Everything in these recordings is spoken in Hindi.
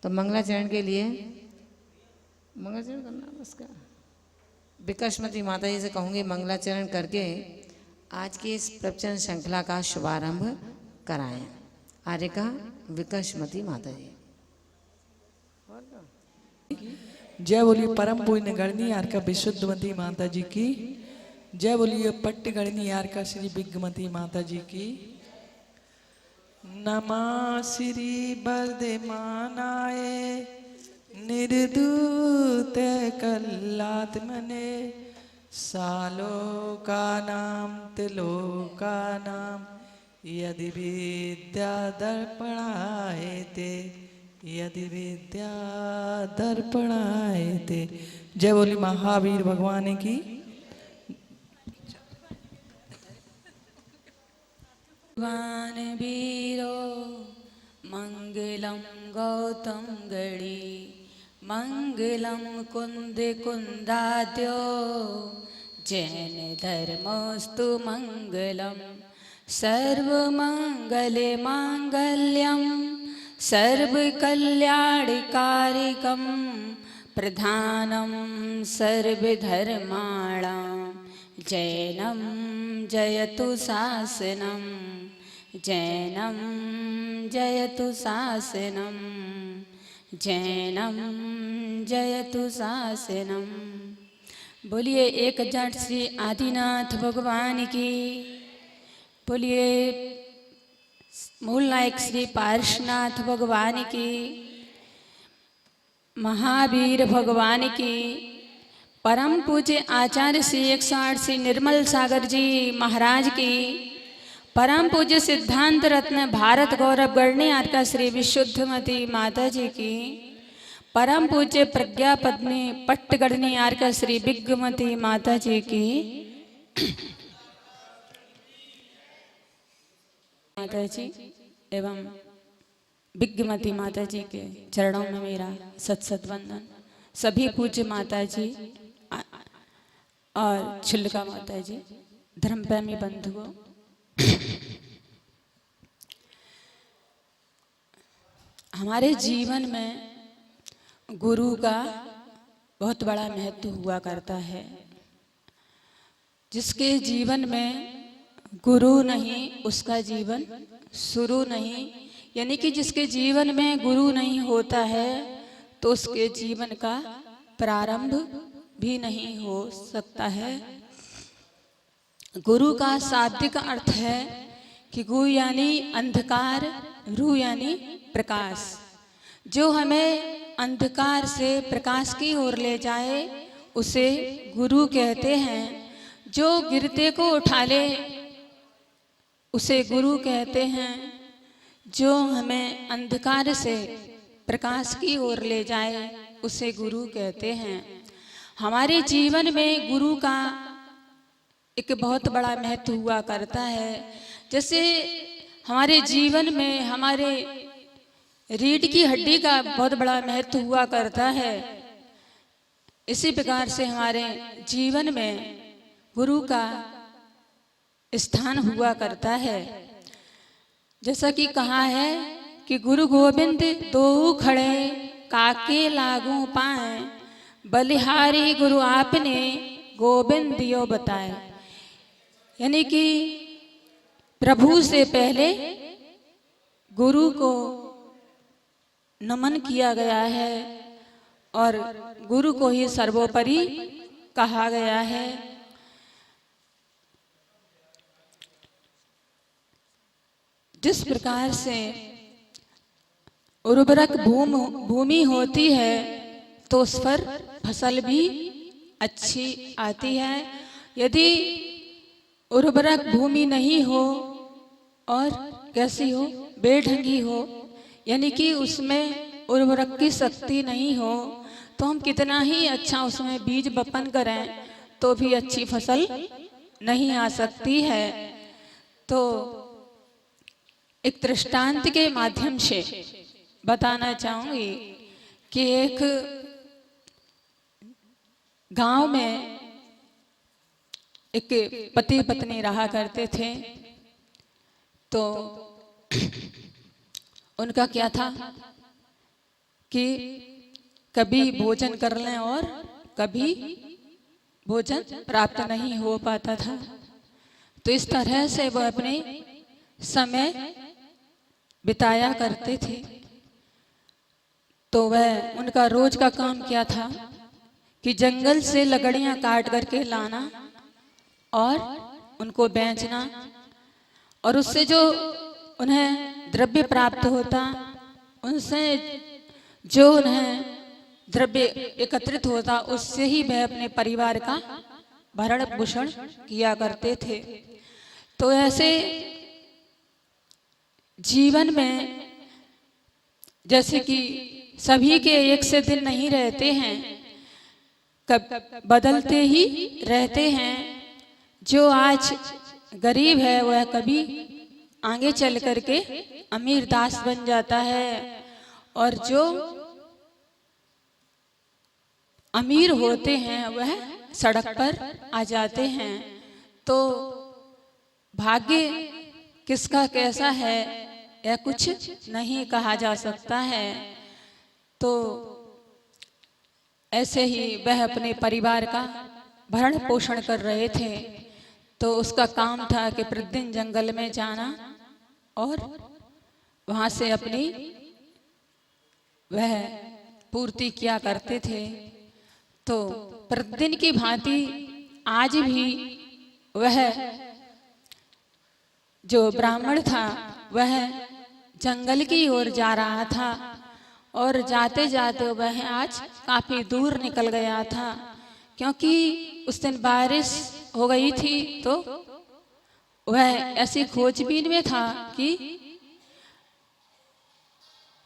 तो मंगलाचरण के लिए मंगलाचरण करना बस का विकासमती माता जी से कहूँगी मंगलाचरण करके आज की इस प्रवचन श्रृंखला का शुभारंभ कराएं। आर्य का विकासमती माता जी। जय बोलिए परम पूज्य गणनी यार का विशुद्धमती माता जी की। जय बोलिए पट्ट गणनी यार का श्री विज्ञमती माता जी की। नमः श्री वर्धमानाय निर्दूत कल्लात्मने सालोकानां त्रिलोकानां यदि विद्या दर्पणायते यदि विद्या दर्पणायते। जय बोली महावीर भगवान की। भगवान वीरो मंगलम गौतम गणी मंगलम कुंद कुंदाद्यो जैन धर्मस्तु मंगलम सर्वमंगले मांगल्यम सर्वकल्याणकारिकं प्रधानं सर्वधर्माणां जैनं जयतु शासनं जैनं जयतु शासनं जैनं जयतु शासनं। बोलिए एक जट श्री आदिनाथ भगवान की। बोलिए मूल नायक श्री पार्श्वनाथ भगवान की, महावीर भगवान की, परम पूज्य आचार्य श्री 108 श्री निर्मल सागर जी महाराज की, परम पूज्य सिद्धांत रत्न भारत गौरव गणनी आर्का श्री विशुद्धमती माता जी की, परम पूज्य प्रज्ञा पद्मी पट्ट गणनी आर्का श्री विज्ञमती माता जी की। माता जी एवं विज्ञमती माता जी के चरणों में मेरा सत सत वंदन। सभी पूज्य माता जी और छिल्का माता जी, धर्मप्रेमी बंधुओं, हमारे जीवन में गुरु का बहुत बड़ा महत्व हुआ करता है। जिसके जीवन में गुरु नहीं उसका जीवन शुरू नहीं, यानी कि जिसके जीवन में गुरु नहीं होता है तो उसके जीवन का प्रारंभ भी नहीं हो सकता है। गुरु का शाब्दिक अर्थ है कि गु यानी अंधकार, रु यानी प्रकाश। जो हमें अंधकार से प्रकाश की ओर ले जाए उसे गुरु कहते हैं। जो गिरते को उठा ले उसे गुरु कहते हैं। जो हमें अंधकार से प्रकाश की ओर ले जाए उसे गुरु कहते हैं। हमारे जीवन में गुरु का एक बहुत बड़ा महत्व हुआ करता है। जैसे हमारे जीवन में हमारे रीढ़ की हड्डी का बहुत बड़ा महत्व हुआ करता है, इसी प्रकार से हमारे जीवन में गुरु का स्थान हुआ करता है। जैसा कि कहा है कि गुरु गोविंद दो खड़े काके लागू पाए, बलिहारी गुरु आपने गोविंद दियो बताए। यानी कि प्रभु से पहले गुरु को नमन किया गया है और गुरु को ही सर्वोपरि कहा गया है। जिस प्रकार से उर्वरक भूमि होती है तो उस पर फसल भी अच्छी आती है। यदि उर्वरक भूमि नहीं हो और कैसी हो, बेढंगी हो, यानी कि उसमें उर्वरक की शक्ति नहीं हो, तो हम कितना ही अच्छा उसमें बीज बपन करें तो भी अच्छी फसल नहीं आ सकती है। तो एक दृष्टांत के माध्यम से बताना चाहूंगी कि एक गांव में एक पति पत्नी रहा करते थे। तो उनका क्या था कि कभी भोजन कर लें और कभी भोजन प्राप्त नहीं हो पाता था। तो इस तरह से वह अपने समय बिताया करते थे। तो वह उनका रोज का काम क्या था कि जंगल से लकड़ियां काट करके लाना और उनको बेचना, और उससे जो उन्हें द्रव्य प्राप्त होता, उनसे जो उन्हें द्रव्य एकत्रित होता, उससे ही वह अपने परिवार का भरण पोषण किया करते थे। तो ऐसे जीवन में जैसे कि सभी के एक से दिन नहीं रहते हैं, कब बदलते ही रहते हैं। जो आज गरीब है वह कभी आगे चल करके अमीर दास बन जाता है, और जो अमीर होते हैं वह सड़क पर आ जाते हैं। तो भाग्य किसका कैसा है यह कुछ नहीं कहा जा सकता है। तो ऐसे ही वह अपने परिवार का भरण पोषण कर रहे थे। तो उसका काम था कि प्रतिदिन जंगल में जाना और वहां से अपनी वह पूर्ति किया करते थे। तो प्रतिदिन की भांति आज भी वह जो ब्राह्मण था वह जंगल की ओर जा रहा था, और जाते जाते वह आज काफी दूर निकल गया था, क्योंकि उस दिन बारिश हो गई थी। तो वह ऐसी खोजबीन में था कि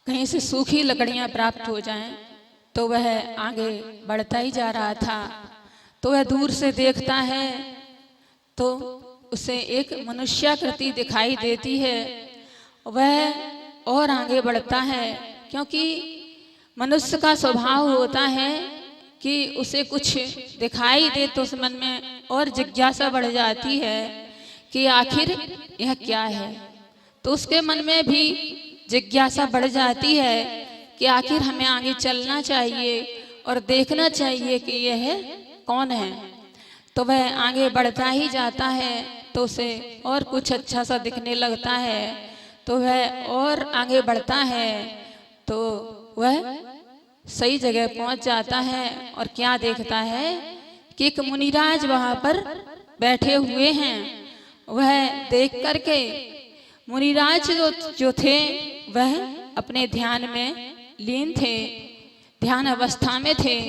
कहीं से सूखी लकड़ियां प्राप्त हो जाएं। तो वह आगे बढ़ता ही जा रहा था। तो वह दूर से देखता है तो उसे एक मनुष्याकृति दिखाई देती है। वह और आगे बढ़ता है, क्योंकि मनुष्य का स्वभाव होता है कि उसे कुछ दिखाई दे तो उस मन में और जिज्ञासा बढ़ जाती है कि आखिर यह क्या है। तो उसके मन में भी जिज्ञासा बढ़ जाती है कि आखिर हमें आगे चलना चाहिए और देखना चाहिए कि यह कौन है। तो वह आगे बढ़ता ही जाता है, तो उसे और कुछ अच्छा सा दिखने लगता है। तो वह और आगे बढ़ता है, तो वह सही जगह पहुंच जाता है, और क्या देखता है कि एक मुनिराज वहां पर बैठे हुए हैं। वह देख करके मुनिराज जो थे वह अपने ध्यान में लीन थे, ध्यान अवस्था में थे।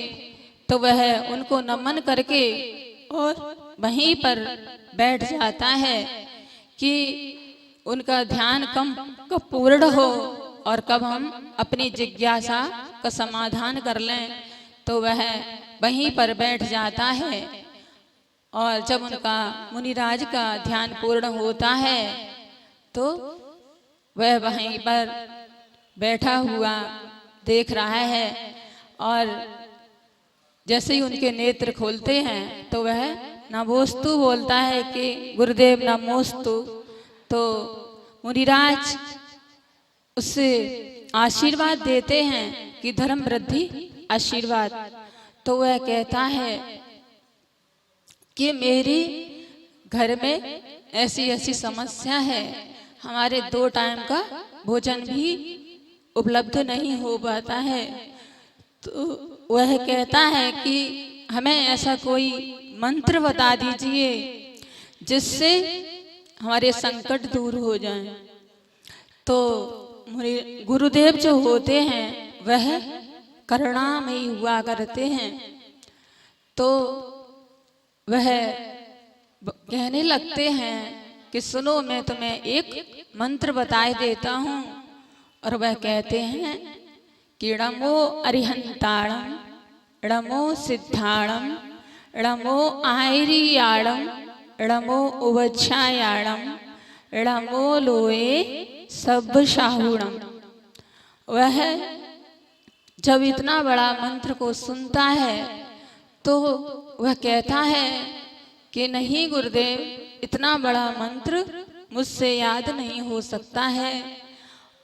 तो वह उनको नमन करके और वहीं पर बैठ जाता है कि उनका ध्यान कब पूर्ण हो और कब हम अपनी जिज्ञासा का समाधान कर लें। तो वह वहीं पर बैठ जाता है, और जब उनका मुनिराज का ध्यान पूर्ण होता है तो वह वहीं पर बैठा हुआ देख रहा है। और जैसे ही उनके नेत्र खोलते हैं तो वह नमोस्तु बोलता है कि गुरुदेव नमोस्तु। तो मुनिराज उससे आशीर्वाद देते हैं कि धर्म वृद्धि आशीर्वाद। तो वह कहता है कि मेरी घर में ऐसी ऐसी समस्या है, हमारे 2 टाइम का भोजन भी उपलब्ध नहीं हो पाता है। तो वह कहता है कि हमें ऐसा कोई मंत्र बता दीजिए जिससे हमारे संकट दूर हो जाएं। तो गुरुदेव जो होते हैं वह करुणामयी हुआ करते हैं। तो वह कहने लगते हैं कि सुनो, मैं तुम्हें एक मंत्र बताए देता हूँ। और वह कहते हैं कि णमो अरिहंताणम, णमो सिद्धाणम, णमो आयरियाणम, णमो उवच्छायाणम, णमो लोए सब शाहुणम। वह जब इतना बड़ा मंत्र को सुनता है तो वह कहता है कि नहीं गुरुदेव, इतना बड़ा मंत्र मुझसे याद नहीं हो सकता है,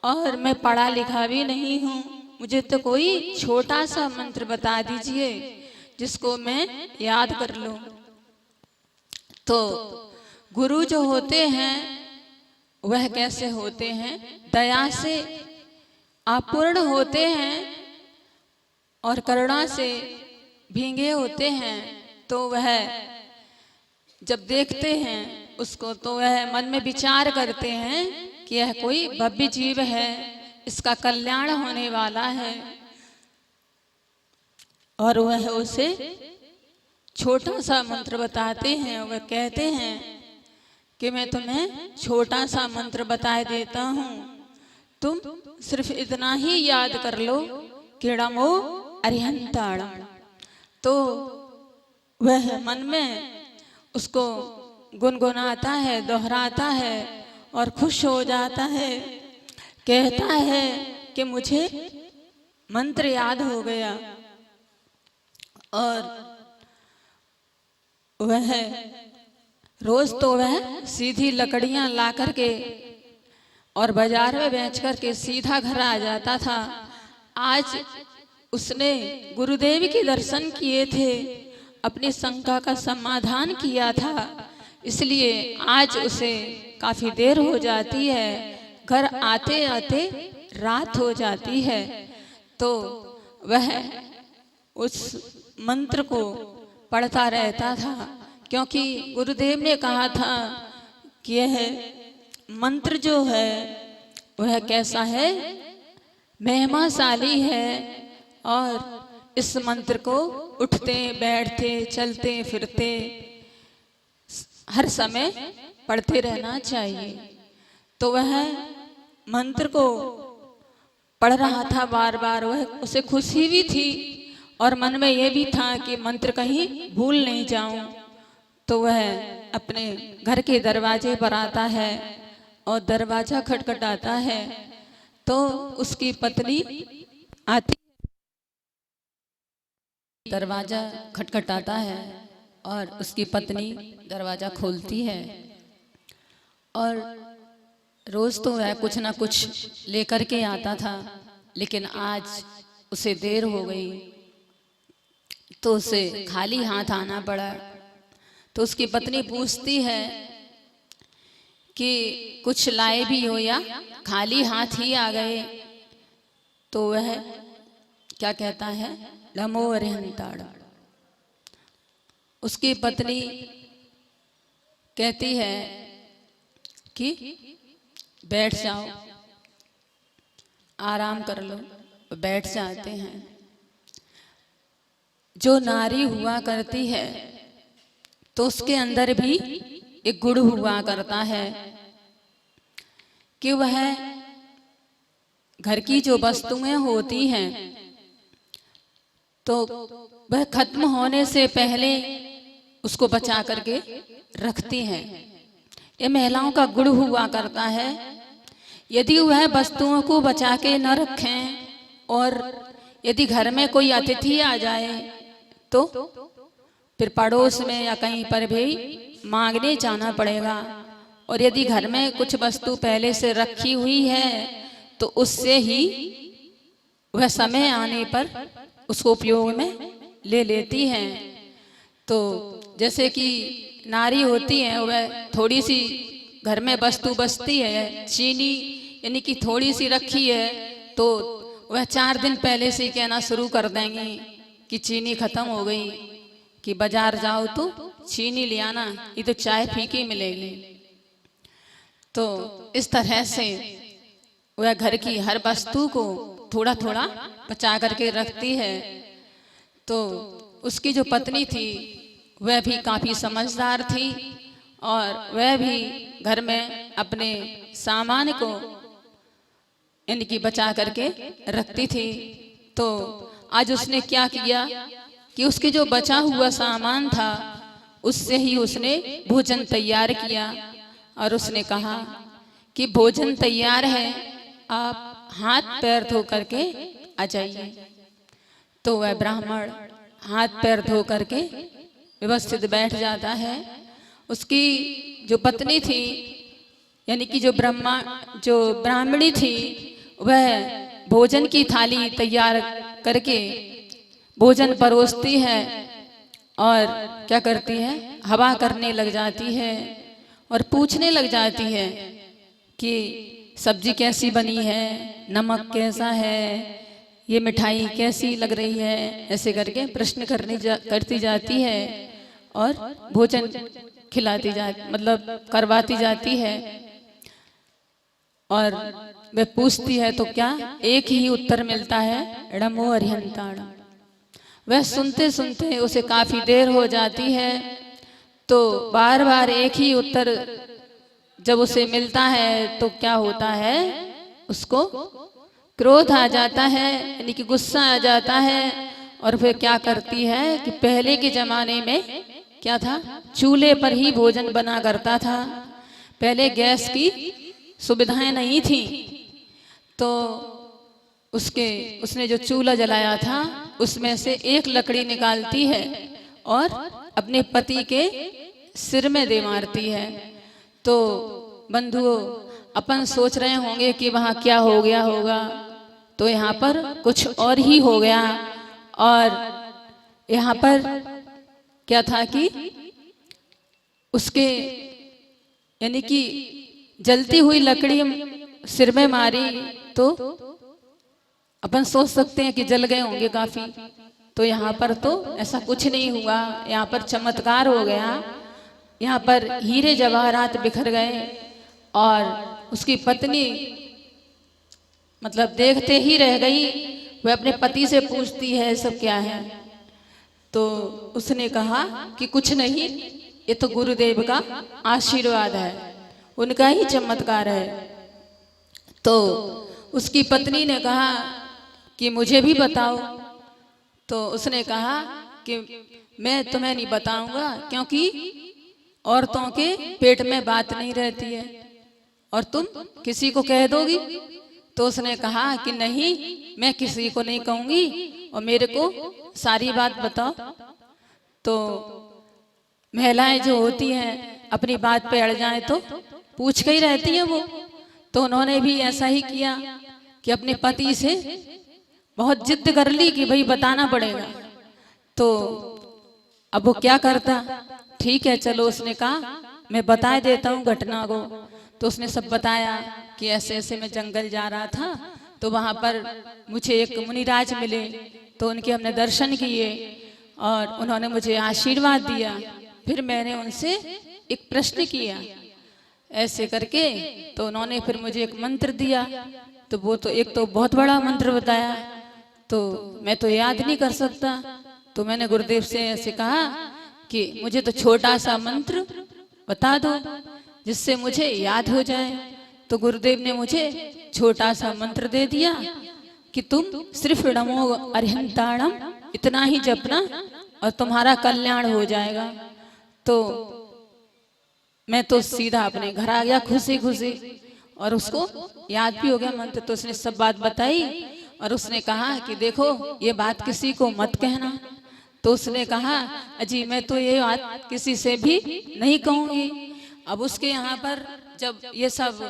और मैं पढ़ा लिखा भी नहीं हूँ, मुझे तो कोई छोटा सा मंत्र बता दीजिए जिसको मैं याद कर लूं। तो गुरु जो होते हैं वह कैसे होते हैं? दया से अपूर्ण होते हैं और करुणा से भींगे होते हैं। तो वह जब देखते हैं उसको तो वह मन में विचार करते हैं कि यह कोई भव्य जीव है, इसका कल्याण होने वाला है, और वह उसे छोटा सा मंत्र बताते हैं। वह कहते हैं कि मैं तुम्हें छोटा सा मंत्र बता देता हूँ, तुम सिर्फ इतना ही याद कर लो कि नमो अरिहंताणम। तो वह मन में उसको गुनगुनाता है, दोहराता है और खुश हो जाता है। कहता है कि मुझे मंत्र याद हो गया। और वह रोज तो वह सीधी लकड़ियां ला करके और बाजार में बेच करके सीधा घर आ जाता था। आज उसने गुरुदेव के दर्शन किए थे, अपनी शंका का समाधान किया था, इसलिए आज उसे काफी देर हो जाती है, घर आते आते रात हो जाती है। तो वह उस मंत्र को पढ़ता रहता था, क्योंकि गुरुदेव ने कहा था कि यह मंत्र जो है वह कैसा है, महिमाशाली है, और इस मंत्र को उठते बैठते चलते फिरते हर समय पढ़ते रहना चाहिए। तो वह मंत्र को पढ़ रहा था बार बार, वह उसे खुशी भी थी और मन में यह भी था कि मंत्र कहीं भूल नहीं जाऊं। तो वह अपने घर के दरवाजे पर आता है और दरवाजा खटखटाता है। तो उसकी पत्नी आती, दरवाजा खटखटाता है और उसकी पत्नी दरवाजा खोलती है। और रोज तो वह कुछ ना कुछ लेकर के आता था, लेकिन आज उसे देर हो गई तो उसे खाली हाथ आना पड़ा। तो उसकी पत्नी पूछती है कि कुछ लाए भी हो या खाली हाथ ही आ गए? तो वह क्या कहता है, नमो अरिहंताणम। उसकी पत्नी कहती है कि बैठ जाओ, आराम कर लो। बैठ जाते हैं। जो नारी हुआ करती है तो उसके अंदर भी एक गुण हुआ करता है कि वह घर की जो वस्तुएं होती हैं तो वह खत्म होने से पहले उसको बचा करके रखती हैं। ये महिलाओं का गुण हुआ करता है। यदि वह वस्तुओं को बचा के न रखें और यदि घर में कोई अतिथि आ जाए तो फिर पड़ोस में या कहीं पर भी मांगने जाना पड़ेगा। और यदि घर में कुछ वस्तु पहले से रखी हुई है तो उससे ही वह समय आने पर उसको उपयोग में ले लेती हैं। तो जैसे कि नारी होती है, वह थोड़ी सी घर में वस्तु बचती है, चीनी यानी कि थोड़ी सी रखी है तो वह 4 दिन पहले से कहना शुरू कर देंगी कि चीनी खत्म हो गई, कि बाजार जाओ तो चीनी ले आना, ये तो चाय फीकी मिलेगी। तो इस तरह से वह घर की हर वस्तु को थोड़ा थोड़ा बचा करके रखती है। तो उसकी जो पत्नी थी वह भी काफी समझदार थी और वह भी घर में अपने सामान को यानी कि बचा करके रखती थी। तो आज उसने क्या किया कि उसके जो बचा हुआ सामान था उससे ही उसने भोजन तैयार किया और उसने कहा कि भोजन तैयार है, आप हाथ पैर धो करके आ जाइए। तो वह ब्राह्मण हाथ पैर धो करके व्यवस्थित बैठ जाता है। उसकी जो पत्नी थी यानी कि जो ब्राह्मणी थी वह भोजन की थाली तैयार करके भोजन परोसती है और क्या करती है, हवा करने लग जाती है और पूछने लग जाती है कि सब्जी कैसी बनी है, नमक कैसा है, ये मिठाई कैसी लग रही है, ऐसे करके प्रश्न करती जाती है और भोजन खिलाती मतलब करवाती जाती है। और वह पूछती है तो क्या एक ही उत्तर मिलता है, णमो अर्हंताणम। वह सुनते सुनते उसे काफी देर हो जाती है, तो बार बार एक ही उत्तर जब उसे मिलता है तो क्या होता है, उसको क्रोध आ जाता है, यानी कि गुस्सा आ जाता है। और फिर क्या करती है कि पहले के जमाने में क्या था, चूल्हे पर ही भोजन बना करता था। पहले गैस की सुविधाएं नहीं थी, तो उसने जो चूल्हा जलाया था उसमें से एक लकड़ी निकालती है और अपने पति के सिर में दे मारती है। तो बंधुओं, अपन सोच रहे होंगे कि वहाँ क्या हो गया होगा, तो यहाँ पर कुछ और ही हो गया। और यहाँ पर क्या था कि उसके यानी कि जलती हुई लकड़ी सिर में मारी, तो अपन सोच सकते हैं कि जल गए होंगे काफी। तो यहाँ पर तो ऐसा कुछ नहीं हुआ, यहाँ पर चमत्कार हो गया। यहाँ पर हीरे जवाहरात बिखर गए और उसकी पत्नी मतलब देखते ही रह गई। वह अपने पति से पूछती है सब क्या है, तो उसने कहा कि कुछ नहीं, ये तो गुरुदेव का आशीर्वाद है, उनका ही चमत्कार है। तो उसकी पत्नी ने कहा कि मुझे भी बताओ। तो उसने कहा कि मैं तुम्हें नहीं बताऊंगा, क्योंकि औरतों के पेट में बात नहीं रहती है और तुम किसी को कह दोगी। तो उसने कहा कि नहीं, मैं किसी को नहीं कहूंगी और मेरे को सारी बात बताओ। तो महिलाएं जो होती हैं अपनी बात पे अड़ जाएं तो पूछ के ही रहती हैं वो। तो उन्होंने भी ऐसा ही किया कि अपने पति से बहुत जिद कर ली कि भाई बताना पड़ेगा। तो अब वो क्या करता, ठीक है चलो, उसने कहा मैं बता देता हूँ घटना को। तो उसने सब बताया कि ऐसे ऐसे मैं जंगल जा रहा था, तो वहाँ पर मुझे एक मुनिराज मिले, तो उनके हमने दर्शन किए और उन्होंने मुझे आशीर्वाद दिया। फिर मैंने उनसे एक प्रश्न किया ऐसे करके, तो उन्होंने फिर मुझे एक मंत्र दिया। तो वो तो एक तो बहुत बड़ा मंत्र बताया, तो मैं तो याद नहीं कर सकता। तो मैंने गुरुदेव से ऐसे कहा कि मुझे तो छोटा सा मंत्र बता दो जिससे मुझे याद हो जाए। तो गुरुदेव ने मुझे छोटा सा मंत्र दे दिया कि तुम सिर्फ नमो अर्हंताणम इतना ही जपना और तुम्हारा कल्याण हो जाएगा। तो मैं तो सीधा अपने घर आ गया खुशी खुशी, और उसको याद भी हो गया मंत्र। तो उसने सब बात बताई और उसने कहा कि देखो ये बात किसी को मत कहना। तो उसने कहा अजी मैं तो ये बात किसी से भी नहीं कहूंगी। अब उसके यहाँ पर जब ये सब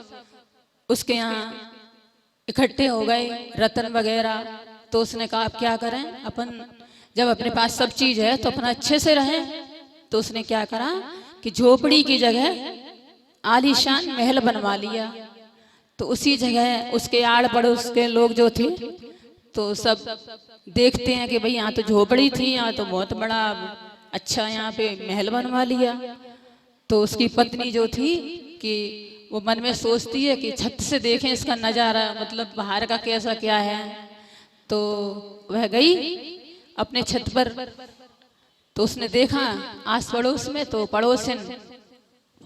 उसके यहाँ इकट्ठे हो गए रतन वगैरह, तो उसने कहा अब क्या करें, अपन जब अपने पास सब चीज है तो अपना अच्छे से रहें। तो उसने क्या करा कि झोपड़ी की जगह आलीशान महल बनवा लिया। तो उसी जगह उसके आड़ पड़ोस के लोग जो थे तो सब देखते हैं कि भाई यहाँ तो झोपड़ी थी, यहाँ तो बहुत बड़ा अच्छा यहाँ पे महल बनवा लिया। तो उसकी पत्नी जो थी कि वो मन में सोचती है कि छत से देखें इसका नज़ारा, मतलब बाहर का कैसा क्या है। तो वह गई अपने छत पर, तो उसने देखा आस पड़ोस में, तो पड़ोसन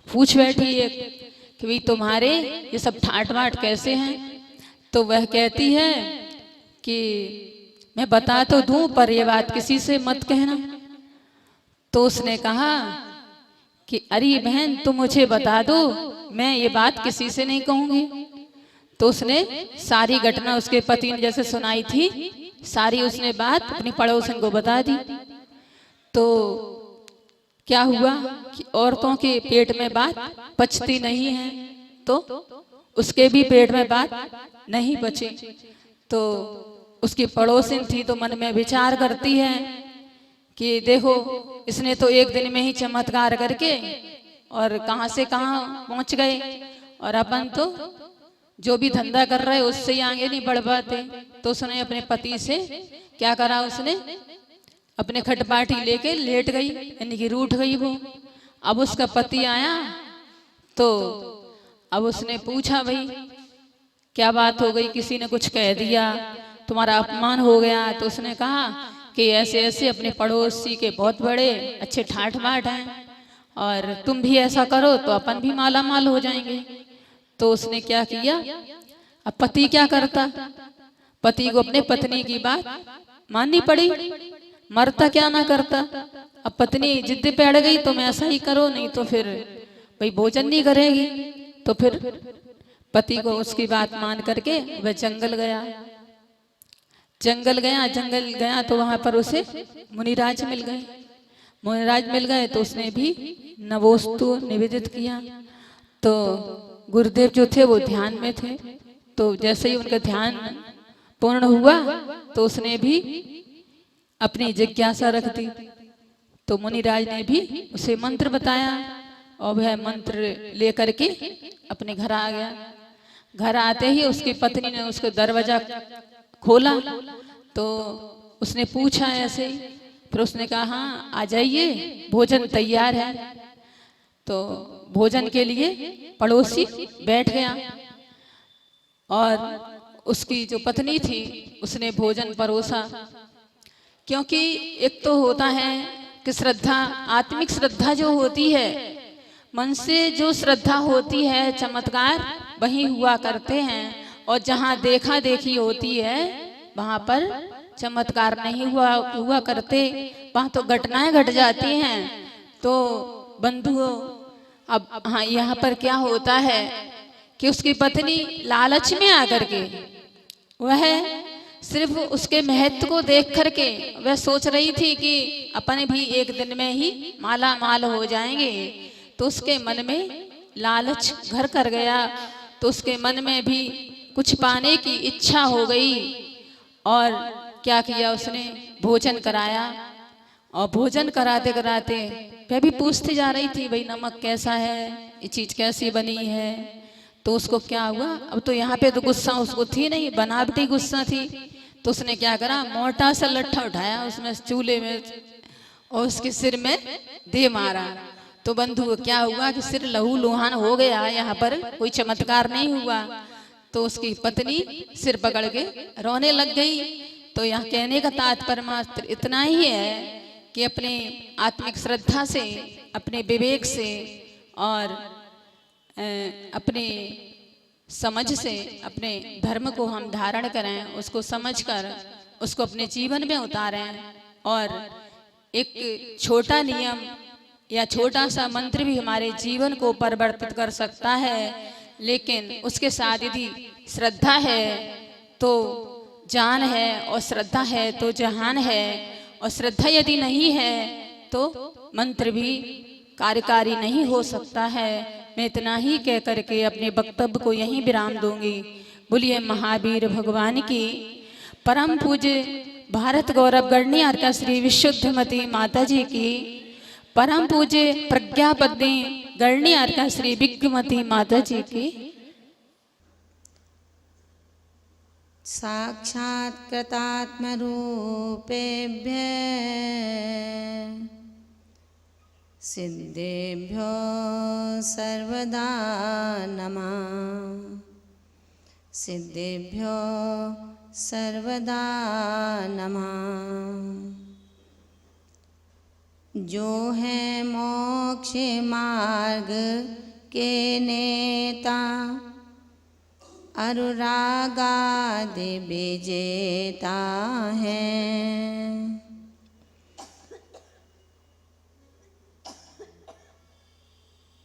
पूछ बैठी है कि भाई तुम्हारे ये सब ठाट बाट कैसे हैं। तो वह कहती है कि मैं बता तो दूं पर ये बात किसी से मत कहना। तो उसने कहा कि अरे बहन तुम मुझे बता दो, मैं ये बात किसी से नहीं कहूंगी। तो उसने सारी घटना उसके पति ने जैसे सुनाई थी सारी उसने बात अपनी पड़ोसन को बता दी। तो क्या हुआ कि औरतों के पेट में बात पचती नहीं है, तो उसके भी पेट में बात नहीं बची। तो उसकी पड़ोसिन थी तो मन में विचार करती है कि देखो इसने तो एक दिन में ही चमत्कार करके और कहाँ से कहाँ पहुंच गए, और अपन तो जो भी धंधा कर रहे उससे ही आगे नहीं बढ़ पाते। तो उसने अपने पति से क्या करा, उसने अपने खटपाटी लेके लेट गई, यानी कि रूठ गई वो। अब उसका पति आया तो अब उसने पूछा, भाई क्या बात हो गई, किसी ने कुछ कह दिया, तुम्हारा अपमान हो गया? तो उसने कहा कि ऐसे ऐसे अपने पड़ोसी के बहुत बड़े अच्छे ठाठ बाट हैं और तुम भी ऐसा करो तो अपन भी माला माल हो जाएंगे। तो उसने क्या किया, अब पति क्या करता, पति को अपने पत्नी की बात माननी पड़ी, मरता क्या ना करता। अब पत्नी जिद पे अड़ गई, तुम ऐसा ही करो नहीं तो फिर भाई भोजन नहीं करेगी। तो फिर पति को उसकी बात मान करके वह जंगल गया। जंगल गया तो वहां पर उसे मुनिराज मिल गए। मुनिराज मिल गए तो उसने भी नवोस्तु निवेदित किया। तो गुरुदेव जो थे वो ध्यान में थे, तो जैसे ही उनका ध्यान पूर्ण हुआ तो उसने भी अपनी जिज्ञासा रख दी। तो मुनिराज ने भी उसे मंत्र बताया और वह मंत्र लेकर के अपने घर आ गया। घर आते ही उसकी पत्नी ने उसको दरवाजा खोला तो उसने पूछा ऐसे ही, फिर उसने कहा हाँ आ जाइए, भोजन तैयार है। तो भोजन के लिए पड़ोसी बैठ गया और उसकी जो पत्नी थी उसने भोजन परोसा। क्योंकि एक तो होता है कि श्रद्धा, आत्मिक श्रद्धा जो होती है, मन से जो श्रद्धा होती है, चमत्कार वहीं हुआ करते हैं, और जहाँ देखा देखी होती है वहां पर चमत्कार नहीं हुआ करते, वहां तो घटनाएं घट जाती हैं। तो बंधुओं, अब हाँ यहाँ पर क्या होता है कि उसकी पत्नी लालच में आकर के वह सिर्फ उसके महत्व को देख करके वह सोच रही थी कि अपन भी एक दिन में ही माला माल हो जाएंगे। तो उसके मन में लालच घर कर गया, तो उसके मन में भी कुछ पाने की इच्छा हो गई और क्या किया, उसने भोजन कराया। और भोजन कराते कराते वह भी पूछती जा रही थी, भाई नमक कैसा है, ये चीज कैसी बनी है। तो उसको क्या हुआ, अब तो यहाँ पे तो गुस्सा उसको थी नहीं, बनावटी गुस्सा थी। तो उसने क्या करा, मोटा सा लट्ठा उठाया उसमें चूल्हे में और उसके सिर में दे मारा। तो बंधु क्या हुआ कि सिर लहू लुहान हो गया, यहाँ पर कोई चमत्कार नहीं हुआ। तो उसकी पत्नी सिर पकड़ के रोने लग गई। तो यहाँ कहने का तात्पर्य मात्र इतना ही है कि अपने आत्मिक श्रद्धा से, अपने विवेक से और अपने समझ से अपने धर्म को हम धारण करें, उसको समझकर उसको अपने जीवन में उतारें। और एक छोटा नियम या छोटा सा मंत्र भी हमारे जीवन को परिवर्तित कर सकता है, लेकिन उसके साथ यदि श्रद्धा है तो जान है, और श्रद्धा है तो जहान है, और श्रद्धा यदि नहीं है तो मंत्र भी कार्यकारी नहीं हो सकता है। मैं इतना ही कह करके अपने वक्तव्य को यहीं विराम दूंगी। बोलिए महावीर भगवान की। परम पूज्य भारत गौरव गणनीय श्री विशुद्धमती माता जी की, परम पूज्य प्रज्ञापत्नी गणनीय श्री विज्ञमती माता जी की। साक्षात् कृतात्मरूपेभ्य सिद्धेभ्यो सर्वदा नमः, सिद्धेभ्यो सर्वदा नमः। जो है मोक्ष मार्ग के नेता, अनुरागादि विजेता है।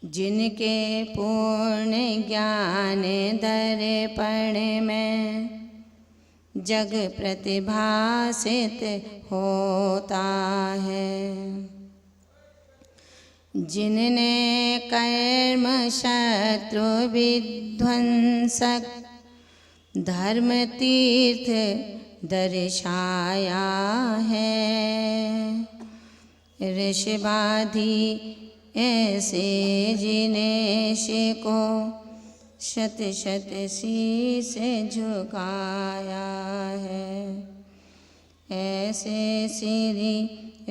जिनके पूर्ण ज्ञान दर्पण में जग प्रतिभासित होता है। जिनने कर्म शत्रु विध्वंसक धर्म तीर्थ दर्शाया है। ऋषभादि ऐसे जिनेश को शत शत शीश झुकाया है। ऐसे श्री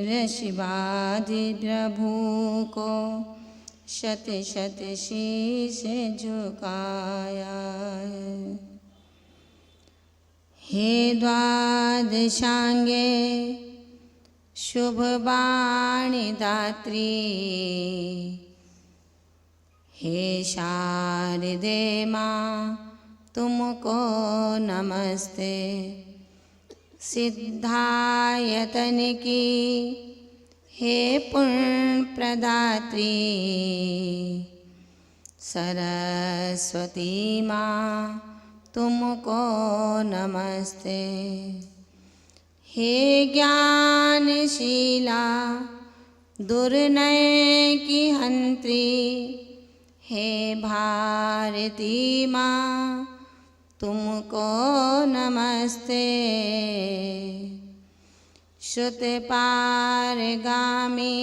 ऋषभादि प्रभु को शत शत शीश झुकाया है। हे द्वादशांगे शुभ वाणी दात्री, हे शारदे माँ तुमको नमस्ते। सिद्धायतन की हे पुण्य प्रदात्री, सरस्वती माँ तुमको नमस्ते। हे ज्ञानशीला दुर्नय की हंत्री, हे भारती माँ तुमको नमस्ते। श्रुत पारगामी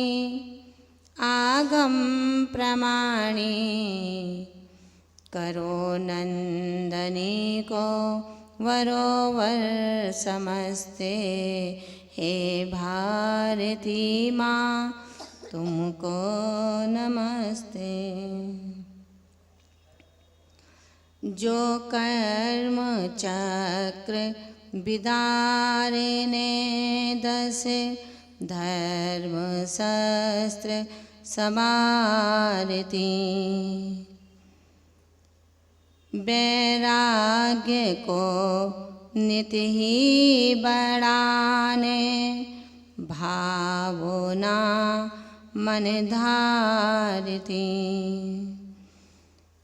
आगम प्रमाणी, करो नंदनी को वरोवर समस्ते। हे भारती माँ तुमको नमस्ते। जो कर्म चक्र विदारिने 10 धर्म शस्त्र समारती, वैराग्य को नित ही बढ़ाने, भावना मन धारती।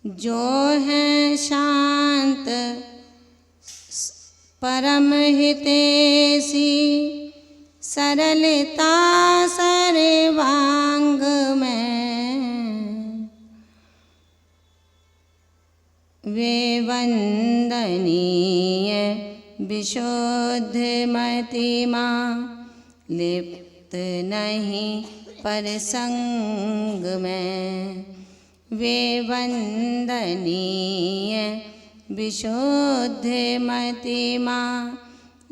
जो है शांत परम हितैषी, सरलता सर्वांग में, वे वंदनीय विशुद्ध मति माँ, लिप्त नहीं पर संग में। वे वंदनीय विशुद्ध मति माँ,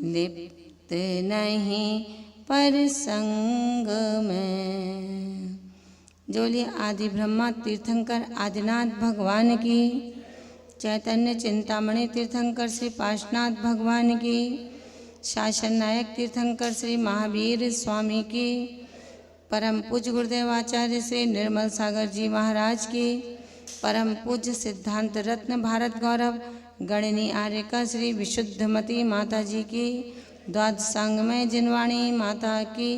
लिप्त नहीं पर संग में। जोलिए आदि ब्रह्मा तीर्थंकर आदिनाथ भगवान की, चैतन्य चिंतामणि तीर्थंकर श्री पार्श्वनाथ भगवान की, शासन नायक तीर्थंकर श्री महावीर स्वामी की, परम पूज्य गुरुदेव आचार्य श्री निर्मल सागर जी महाराज की, परम पूज्य सिद्धांत रत्न भारत गौरव गणनी आर्यका श्री विशुद्धमती माता जी की, द्वादशांगमय जिनवाणी माता की,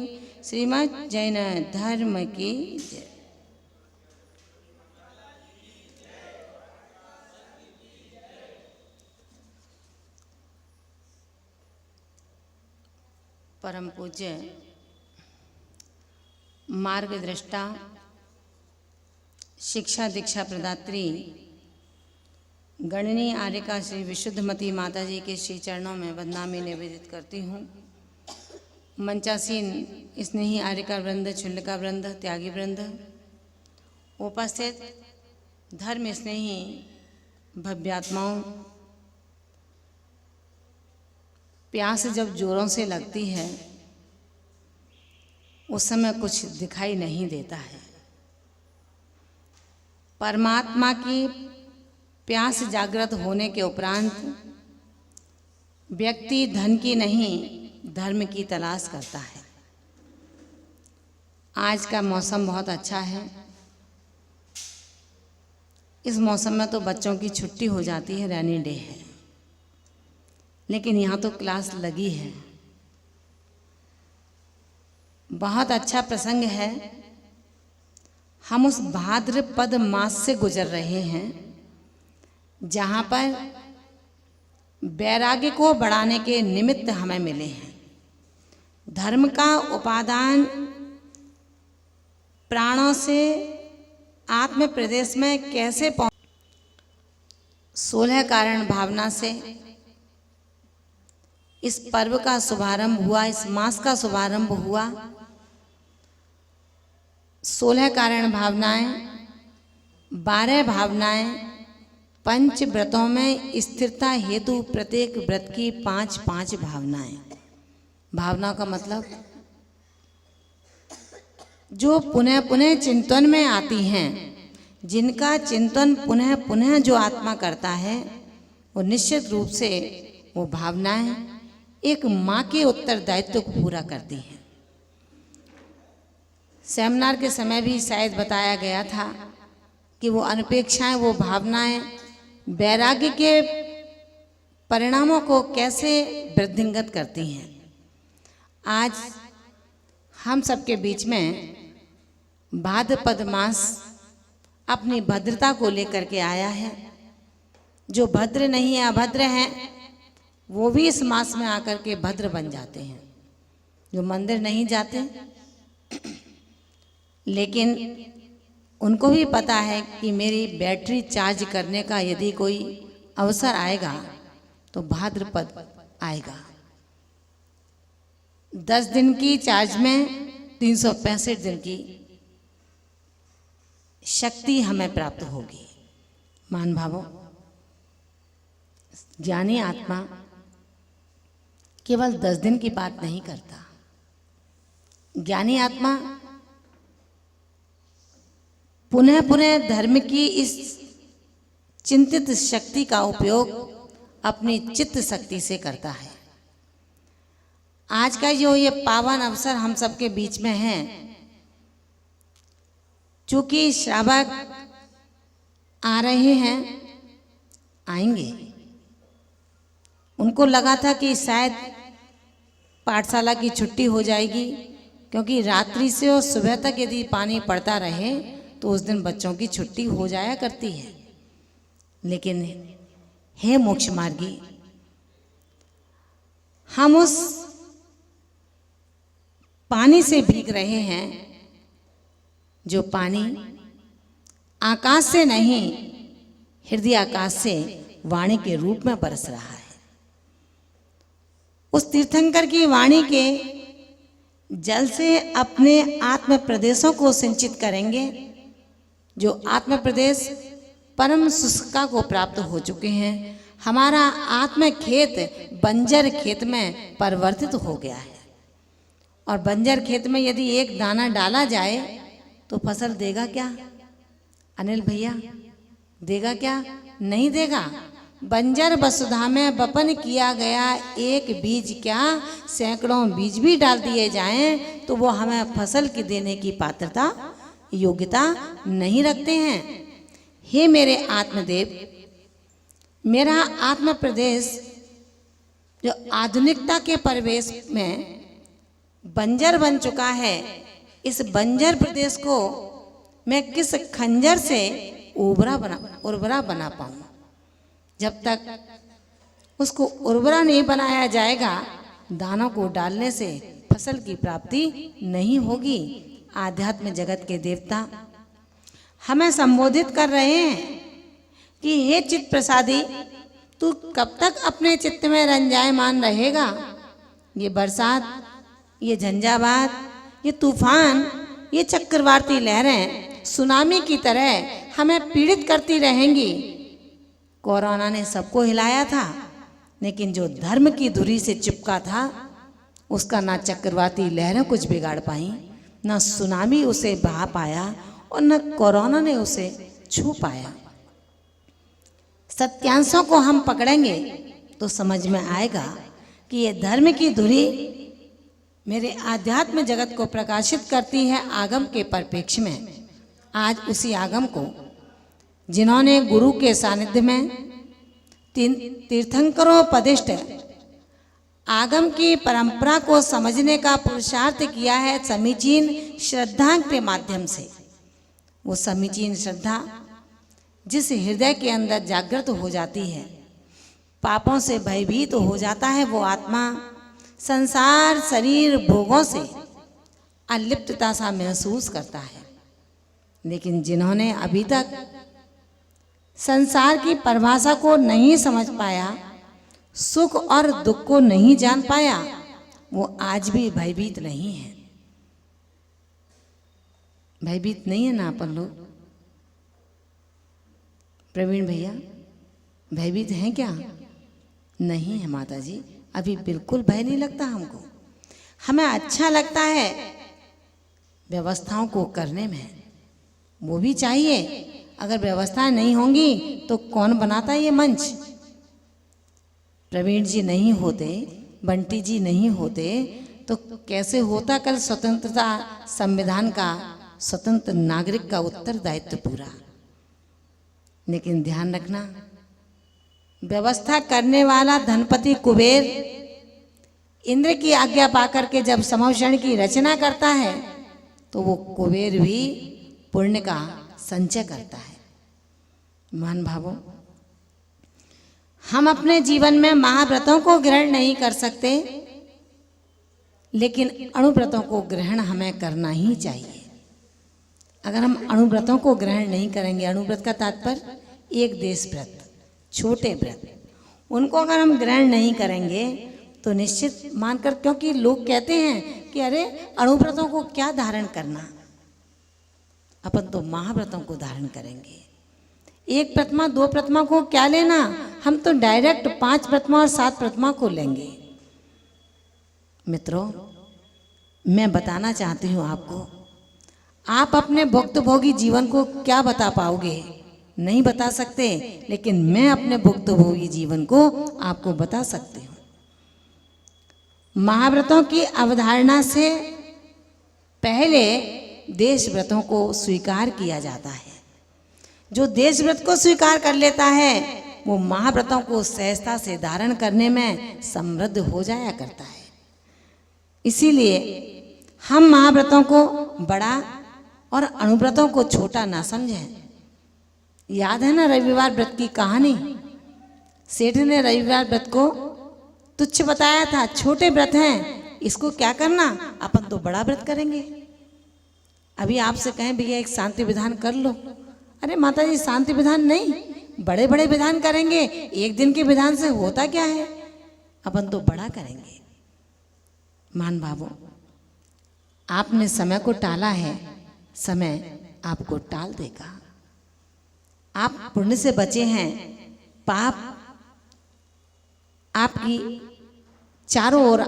श्रीमद् जैन धर्म की जय। परम पूज्य मार्गदृष्टा शिक्षा दीक्षा प्रदात्री गणनीय आर्यका श्री विशुद्धमती माता जी के श्री चरणों में वंदनामि निवेदित करती हूँ। मंचासीन स्नेही आर्यका वृंद, चुल्लिका वृंद, त्यागी वृंद, उपस्थित धर्म स्नेही भव्यात्माओं, प्यास जब जोरों से लगती है उस समय कुछ दिखाई नहीं देता है। परमात्मा की प्यास जागृत होने के उपरांत व्यक्ति धन की नहीं धर्म की तलाश करता है। आज का मौसम बहुत अच्छा है। इस मौसम में तो बच्चों की छुट्टी हो जाती है, रेनी डे है, लेकिन यहाँ तो क्लास लगी है। बहुत अच्छा प्रसंग है। हम उस भाद्रपद मास से गुजर रहे हैं जहाँ पर वैराग्य को बढ़ाने के निमित्त हमें मिले हैं। धर्म का उपादान प्राणों से आत्म प्रदेश में कैसे 16 कारण भावना से इस पर्व का शुभारंभ हुआ, इस मास का शुभारंभ हुआ। 16 कारण भावनाएं, 12 भावनाएं, पंच व्रतों में स्थिरता हेतु प्रत्येक व्रत की 5-5 भावनाएं। भावना का मतलब जो पुनः पुनः चिंतन में आती हैं, जिनका चिंतन पुनः पुनः जो आत्मा करता है, वो निश्चित रूप से वो भावनाएं एक माँ के उत्तरदायित्व को पूरा करती हैं। सेमिनार के समय भी शायद बताया गया था कि वो अनपेक्षाएं, वो भावनाएं वैराग्य के परिणामों को कैसे वृद्धिंगत करती हैं। आज हम सबके बीच में भाद्रपद मास अपनी भद्रता को लेकर के आया है। जो भद्र नहीं है, अभद्र हैं, वो भी इस मास में आकर के भद्र बन जाते हैं। जो मंदिर नहीं जाते, लेकिन उनको भी पता है कि मेरी बैटरी चार्ज करने का यदि कोई अवसर आएगा तो भाद्रपद आएगा। 10 दिन की चार्ज में 365 दिन की शक्ति हमें प्राप्त होगी। मान भावो, ज्ञानी आत्मा केवल 10 दिन की बात नहीं करता। ज्ञानी आत्मा पुनः पुनः धर्म की इस चिंतित शक्ति का उपयोग अपनी चित्त शक्ति से करता है। आज का जो ये पावन अवसर हम सबके बीच में है, चूंकि श्रावक आ रहे हैं, आएंगे, उनको लगा था कि शायद पाठशाला की छुट्टी हो जाएगी, क्योंकि रात्रि से और सुबह तक यदि पानी पड़ता रहे तो उस दिन बच्चों की छुट्टी हो जाया करती है। लेकिन हे मोक्ष मार्गी, हम उस पानी से भीग रहे हैं जो पानी आकाश से नहीं, हृदय आकाश से वाणी के रूप में बरस रहा है। उस तीर्थंकर की वाणी के जल से अपने आत्म प्रदेशों को सिंचित करेंगे, जो आत्म प्रदेश परम शुष्का को प्राप्त हो चुके हैं। हमारा आत्म खेत बंजर खेत में परिवर्तित हो गया है, और बंजर खेत में यदि एक दाना डाला जाए तो फसल देगा क्या? अनिल भैया, देगा क्या? नहीं देगा। बंजर वसुधा में वपन किया गया एक बीज क्या, सैकड़ों बीज भी डाल दिए जाएं तो वो हमें फसल की देने की पात्रता, योग्यता नहीं रखते हैं। हे मेरे आत्मदेव, मेरा आत्म प्रदेश जो आधुनिकता के परिवेश में बंजर बन चुका है, इस बंजर प्रदेश को मैं किस खंजर से उर्वरा बना पाऊं? जब तक उसको उर्वरा नहीं बनाया जाएगा, दानों को डालने से फसल की प्राप्ति नहीं होगी। आध्यात्म जगत के देवता हमें संबोधित कर रहे हैं कि हे चित्त प्रसादी, तू कब तक अपने चित्त में रंजायमान रहेगा? ये बरसात, ये झंझावात, ये तूफान, ये चक्रवाती लहरें सुनामी की तरह हमें पीड़ित करती रहेंगी। कोरोना ने सबको हिलाया था, लेकिन जो धर्म की धुरी से चिपका था, उसका ना चक्रवाती लहरें कुछ बिगाड़ पाई, न सुनामी उसे बहा पाया, और न कोरोना ने उसे छू पाया। सत्यांशों को हम पकड़ेंगे तो समझ में आएगा कि ये धर्म की धुरी मेरे आध्यात्म जगत को प्रकाशित करती है आगम के परिप्रेक्ष्य में। आज उसी आगम को जिन्होंने गुरु के सानिध्य में तीर्थंकरों पदिष्ट आगम की परंपरा को समझने का पुरुषार्थ किया है समीचीन श्रद्धा के माध्यम से। वो समीचीन श्रद्धा जिस हृदय के अंदर जागृत हो जाती है, पापों से भयभीत हो जाता है, वो आत्मा संसार शरीर भोगों से अलिप्तता सा महसूस करता है। लेकिन जिन्होंने अभी तक संसार की परिभाषा को नहीं समझ पाया, सुख और दुख को नहीं जान पाया वो आज भी भयभीत नहीं है। भयभीत नहीं है ना अपन लोग? प्रवीण भैया भयभीत हैं क्या? नहीं है माता जी, अभी बिल्कुल भय नहीं लगता हमको। हमें अच्छा लगता है व्यवस्थाओं को करने में, वो भी चाहिए। अगर व्यवस्थाएं नहीं होंगी तो कौन बनाता ये मंच? प्रवीण जी नहीं होते, बंटी जी नहीं होते तो कैसे होता कल स्वतंत्रता संविधान का, स्वतंत्र नागरिक का उत्तरदायित्व पूरा। लेकिन ध्यान रखना, व्यवस्था करने वाला धनपति कुबेर इंद्र की आज्ञा पाकर के जब समवषण की रचना करता है तो वो कुबेर भी पुण्य का संचय करता है। महान भावों, हम अपने जीवन में महाव्रतों को ग्रहण नहीं कर सकते, लेकिन अणुव्रतों को ग्रहण हमें करना ही चाहिए। अगर हम अणुव्रतों को ग्रहण नहीं करेंगे, अणुव्रत का तात्पर्य एक देश व्रत, छोटे व्रत, उनको अगर हम ग्रहण नहीं करेंगे तो निश्चित मानकर, क्योंकि लोग कहते हैं कि अरे अणुव्रतों को क्या धारण करना, अपन तो महाव्रतों को धारण करेंगे। एक प्रतिमा 2 प्रतिमा को क्या लेना, हम तो डायरेक्ट 5 प्रतिमा और 7 प्रतिमा को लेंगे। मित्रों, मैं बताना चाहती हूँ आपको, आप अपने भुक्त भोगी जीवन को क्या बता पाओगे? नहीं बता सकते, लेकिन मैं अपने भुक्त भोगी जीवन को आपको बता सकती हूँ। महाव्रतों की अवधारणा से पहले देश व्रतों को स्वीकार किया जाता है। जो देश व्रत को स्वीकार कर लेता है वो महाव्रतों को सहजता से धारण करने में समृद्ध हो जाया करता है। इसीलिए हम महाव्रतों को बड़ा और अणुव्रतों को छोटा ना समझें। याद है ना रविवार व्रत की कहानी? सेठ ने रविवार व्रत को तुच्छ बताया था, छोटे व्रत हैं, इसको क्या करना, अपन तो बड़ा व्रत करेंगे। अभी आपसे कहें भैया एक शांति विधान कर लो, अरे माता जी शांति विधान नहीं, बड़े बड़े विधान करेंगे, एक दिन के विधान से होता क्या है, अपन तो बड़ा करेंगे। मान भावों, आपने समय को टाला है, समय आपको टाल देगा। आप पुण्य से बचे हैं, पाप आपकी चारों ओर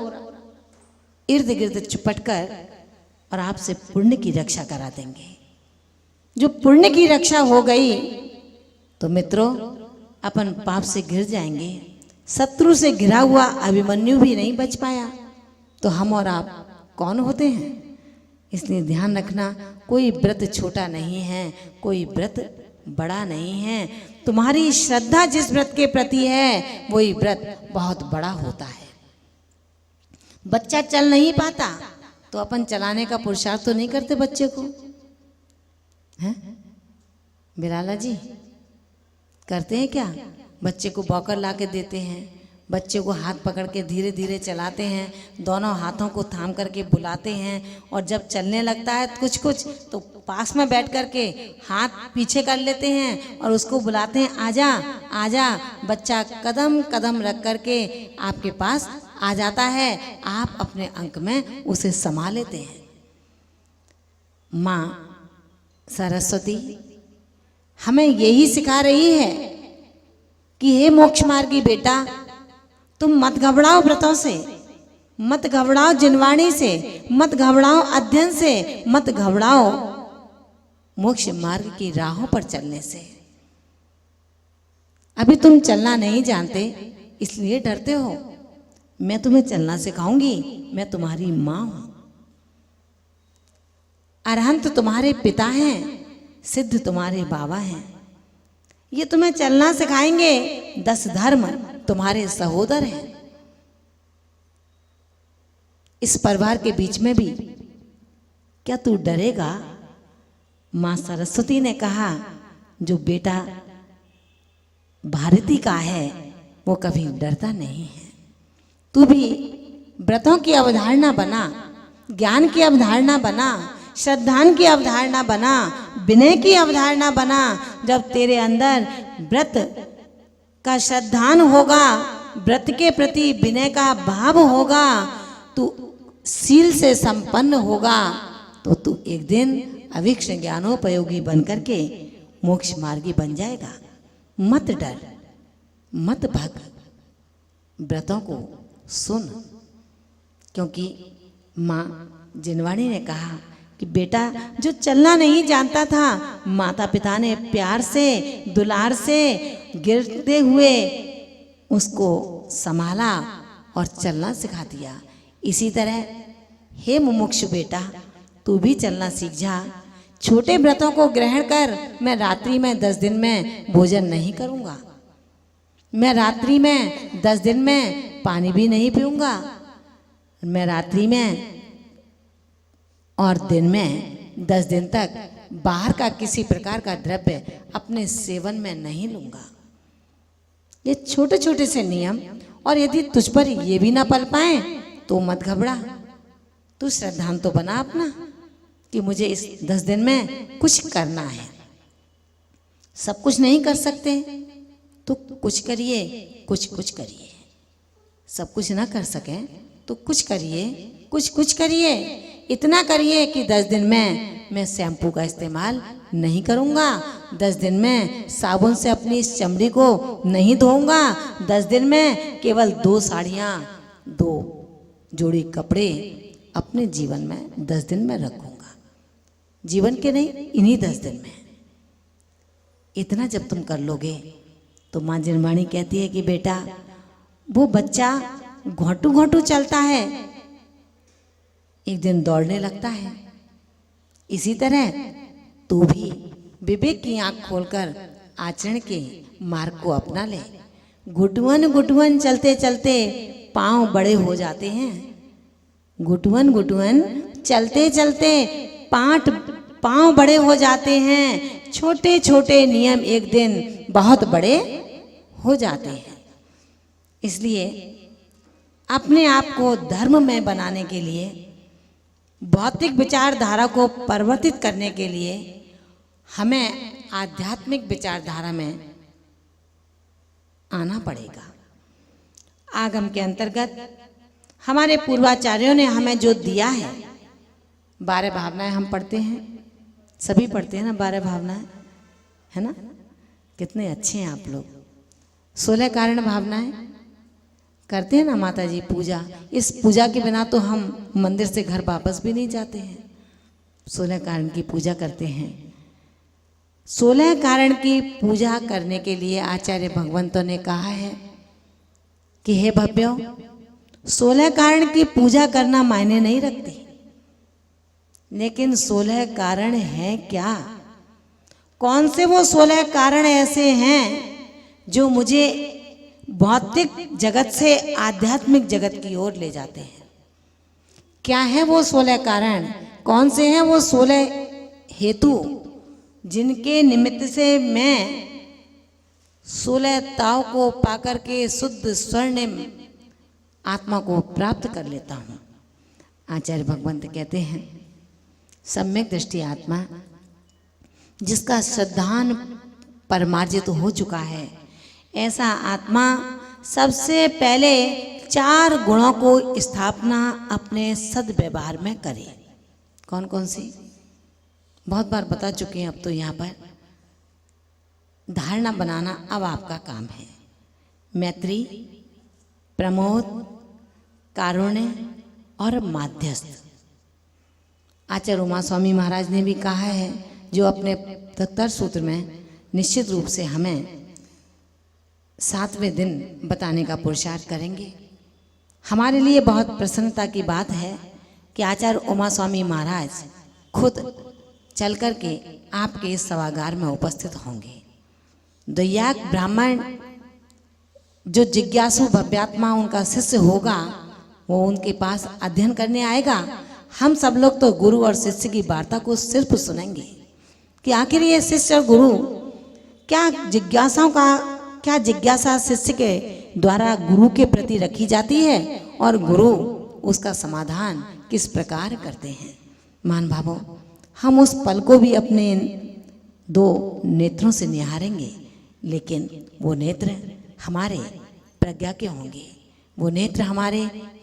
इर्द गिर्द चिपट कर और आपसे पुण्य की रक्षा करा देंगे। जो पुण्य की रक्षा हो गई तो मित्रों अपन पाप से घिर जाएंगे। शत्रु से घिरा हुआ अभिमन्यु भी नहीं बच पाया, तो हम और आप कौन होते हैं? इसलिए ध्यान रखना, कोई व्रत छोटा नहीं है, कोई व्रत बड़ा नहीं है। तुम्हारी श्रद्धा जिस व्रत के प्रति है वही व्रत बहुत बड़ा होता है। बच्चा चल नहीं पाता तो अपन चलाने का पुरुषार्थ तो नहीं करते बच्चे को, हैं बिलाला जी? करते हैं क्या? बच्चे को बॉकर ला के देते हैं, बच्चे को हाथ पकड़ के धीरे धीरे चलाते हैं, दोनों हाथों को थाम करके बुलाते हैं, और जब चलने लगता है कुछ कुछ तो पास में बैठ करके हाथ पीछे कर लेते हैं और उसको बुलाते हैं, आजा आजा। बच्चा कदम कदम रख करके आपके पास आ जाता है, आप अपने अंक में उसे समा लेते हैं। माँ सरस्वती हमें यही सिखा रही है कि हे मोक्ष मार्गी बेटा, तुम मत घबराओ व्रतों से, मत घबराओ जिनवाणी से, मत घबराओ अध्ययन से, मत घबराओ मोक्ष मार्ग की राहों पर चलने से। अभी तुम चलना नहीं जानते इसलिए डरते हो, मैं तुम्हें चलना सिखाऊंगी, मैं तुम्हारी माँ हूं। अरहंत तुम्हारे पिता हैं, सिद्ध तुम्हारे बाबा हैं, ये तुम्हें चलना सिखाएंगे। 10 धर्म तुम्हारे सहोदर हैं। इस परिवार के बीच में भी क्या तू डरेगा? मां सरस्वती ने कहा, जो बेटा भारती का है वो कभी डरता नहीं है। तू भी व्रतों की अवधारणा बना, ज्ञान की अवधारणा बना, श्रद्धान की अवधारणा बना, विनय की अवधारणा बना। जब तेरे अंदर व्रत का श्रद्धान होगा व्रत के प्रति विनय का भाव होगा, तू शील से संपन्न होगा, तो तू एक दिन अवीक्ष्ण ज्ञानोपयोगी बन करके मोक्ष मार्गी बन जाएगा। मत डर, मत भाग, व्रतों को सुन। क्योंकि माँ जिनवाणी ने कहा कि बेटा जो चलना नहीं जानता था, माता पिता ने प्यार से दुलार से गिरते हुए उसको संभाला और चलना सिखा दिया। इसी तरह हे मुमुक्षु बेटा, तू भी चलना सीख जा। छोटे व्रतों को ग्रहण कर। मैं रात्रि में 10 दिन में भोजन नहीं करूँगा, मैं रात्रि में 10 दिन में पानी भी नहीं पीऊँगा, मैं रात्रि में और दिन में 10 दिन तक बाहर का किसी प्रकार का द्रव्य अपने सेवन में नहीं लूँगा। ये छोटे छोटे से नियम, और यदि तुझ पर ये भी ना पल पाए तो मत घबरा। तू श्रद्धांत तो बना अपना कि मुझे इस 10 दिन में कुछ करना है। सब कुछ नहीं कर सकते तो कुछ करिए, कुछ करिए। सब कुछ ना कर सकें तो कुछ करिए, कुछ करिए। इतना करिए कि 10 दिन में मैं शैम्पू का इस्तेमाल नहीं करूँगा, 10 दिन में साबुन से अपनी इस चमड़ी को नहीं धोऊंगा, 10 दिन में केवल 2 साड़ियाँ, 2 जोड़ी कपड़े अपने जीवन में 10 दिन में रखूँगा। जीवन के नहीं, इन्हीं 10 दिन में। इतना जब तुम कर लोगे तो माँ जिनवाणी कहती है कि बेटा वो बच्चा घोंटू घोंटू चलता है, एक दिन दौड़ने लगता है। इसी तरह तू भी विवेक की आंख खोलकर आचरण के मार्ग को अपना ले। घुटवन घुटवन चलते चलते पांव बड़े हो जाते हैं। घुटवन घुटवन चलते चलते पांव बड़े हो जाते हैं। छोटे छोटे नियम एक दिन बहुत बड़े हो जाते हैं। इसलिए अपने आप को धर्म में बनाने के लिए, भौतिक विचारधारा को परिवर्तित करने के लिए हमें आध्यात्मिक विचारधारा में आना पड़ेगा। आगम के अंतर्गत हमारे पूर्वाचार्यों ने हमें जो दिया है, 12 भावनाएं हम पढ़ते हैं, सभी पढ़ते हैं ना 12 भावनाएं, है ना? कितने अच्छे हैं आप लोग। 16 कारण भावनाएं करते हैं ना माता जी पूजा। इस पूजा के बिना तो हम मंदिर से घर वापस भी नहीं जाते हैं। 16 कारण की पूजा करते हैं। 16 कारण की पूजा करने के लिए आचार्य भगवंतों ने कहा है कि हे भव्यों, 16 कारण की पूजा करना मायने नहीं रखती, लेकिन 16 कारण हैं क्या? कौन से वो 16 कारण ऐसे हैं जो मुझे भौतिक जगत से आध्यात्मिक जगत की ओर ले जाते हैं? क्या है वो 16 कारण? कौन से हैं वो 16 हेतु जिनके निमित्त से मैं 16 ताव को पाकर के शुद्ध स्वर्णिम आत्मा को प्राप्त कर लेता हूँ? आचार्य भगवंत कहते हैं, सम्यक दृष्टि आत्मा जिसका श्रद्धान परमार्जित हो चुका है, ऐसा आत्मा सबसे पहले 4 गुणों को स्थापना अपने सद्व्यवहार में करे। कौन कौन सी? बहुत बार बता चुके हैं, अब तो यहाँ पर धारणा बनाना अब आपका काम है। मैत्री, प्रमोद, कारुण्य और माध्यस्थ। आचार्य उमा स्वामी महाराज ने भी कहा है, जो अपने 73 सूत्र में निश्चित रूप से हमें 7वें दिन बताने का पुरुषार्थ करेंगे। हमारे लिए बहुत प्रसन्नता की बात है कि आचार्य उमा स्वामी महाराज खुद चल कर के आपके इस सभागार में उपस्थित होंगे। दैयाक ब्राह्मण जो जिज्ञासु भव्यात्मा उनका शिष्य होगा, वो उनके पास अध्ययन करने आएगा। हम सब लोग तो गुरु और शिष्य की वार्ता को सिर्फ सुनेंगे कि आखिर ये शिष्य और गुरु क्या जिज्ञासा शिष्य के द्वारा गुरु के प्रति रखी जाती है और गुरु उसका समाधान किस प्रकार करते हैं। मान भावों, हम उस पल को भी अपने 2 नेत्रों से निहारेंगे, लेकिन वो नेत्र हमारे प्रज्ञा के होंगे। वो नेत्र हमारे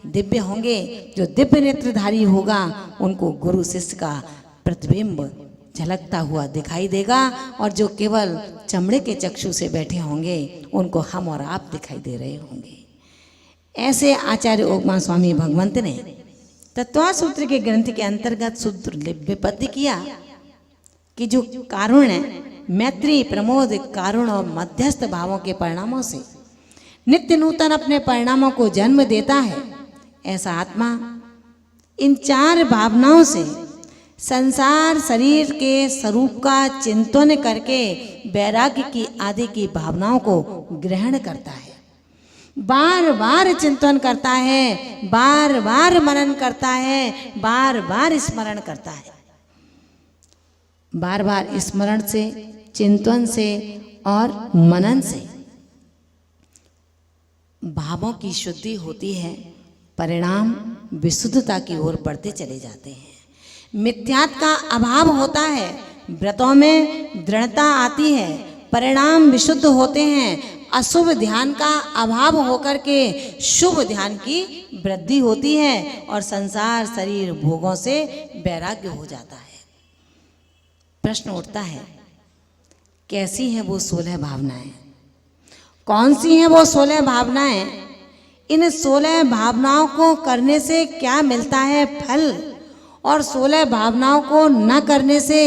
दिव्य होंगे। जो दिव्य नेत्रधारी होगा उनको गुरु शिष्य का प्रतिबिंब झलकता हुआ दिखाई देगा, और जो केवल चमड़े के चक्षु से बैठे होंगे उनको हम और आप दिखाई दे रहे होंगे। ऐसे आचार्य ओकमा स्वामी भगवंत ने तत्वा सूत्र के ग्रंथ के अंतर्गत सूत्र लिपिबद्ध किया कि जो कारुण्य, मैत्री, प्रमोद, कारुण और मध्यस्थ भावों के परिणामों से नित्य नूतन अपने परिणामों को जन्म देता है, ऐसा आत्मा इन चार भावनाओं से संसार शरीर के स्वरूप का चिंतन करके वैराग्य की आदि की भावनाओं को ग्रहण करता है, बार बार चिंतन करता है, बार बार मनन करता है, बार बार स्मरण करता है। बार बार स्मरण से, चिंतन से और मनन से भावों की शुद्धि होती है, परिणाम विशुद्धता की ओर बढ़ते चले जाते हैं। मिथ्यात्व का अभाव होता है, व्रतों में दृढ़ता आती है, परिणाम विशुद्ध होते हैं। अशुभ ध्यान का अभाव होकर के शुभ ध्यान की वृद्धि होती है और संसार शरीर भोगों से वैराग्य हो जाता है। प्रश्न उठता है, कैसी हैं वो 16 भावनाएं? कौन सी हैं वो 16 भावनाएं? इन 16 भावनाओं को करने से क्या मिलता है फल, और 16 भावनाओं को न करने से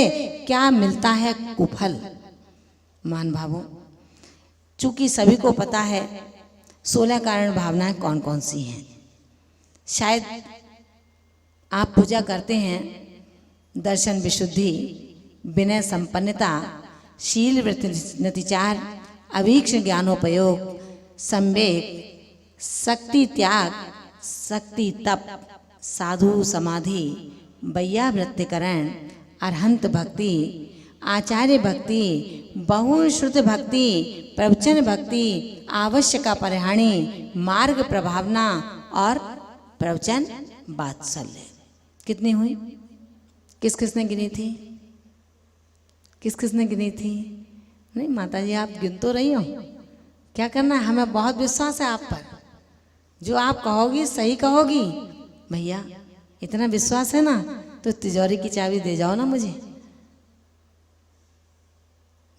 क्या मिलता है कुफल? मान भावों, चूंकि सभी को पता है 16 कारण भावनाएं कौन कौन सी हैं। शायद आप पूजा करते हैं, दर्शन विशुद्धि, विनय संपन्नता, शील वृत्तिचार, अवीक्षण ज्ञानोपयोग, संवेग, शक्ति त्याग, शक्ति तप, साधु समाधि, वैयावृत्तिकरण, अरहंत भक्ति, आचार्य भक्ति, बहुश्रुत भक्ति, प्रवचन भक्ति, आवश्यक परिहाणी, मार्ग प्रभावना और प्रवचन वात्सल्य। कितनी हुई? किस किसने गिनी थी? किस किसने गिनी थी? नहीं माता जी, आप गिन तो रही हो। क्या करना है, हमें बहुत विश्वास है आप पर। जो आप कहोगी सही कहोगी। भैया इतना विश्वास है ना, तो तिजोरी की चाबी दे जाओ ना मुझे।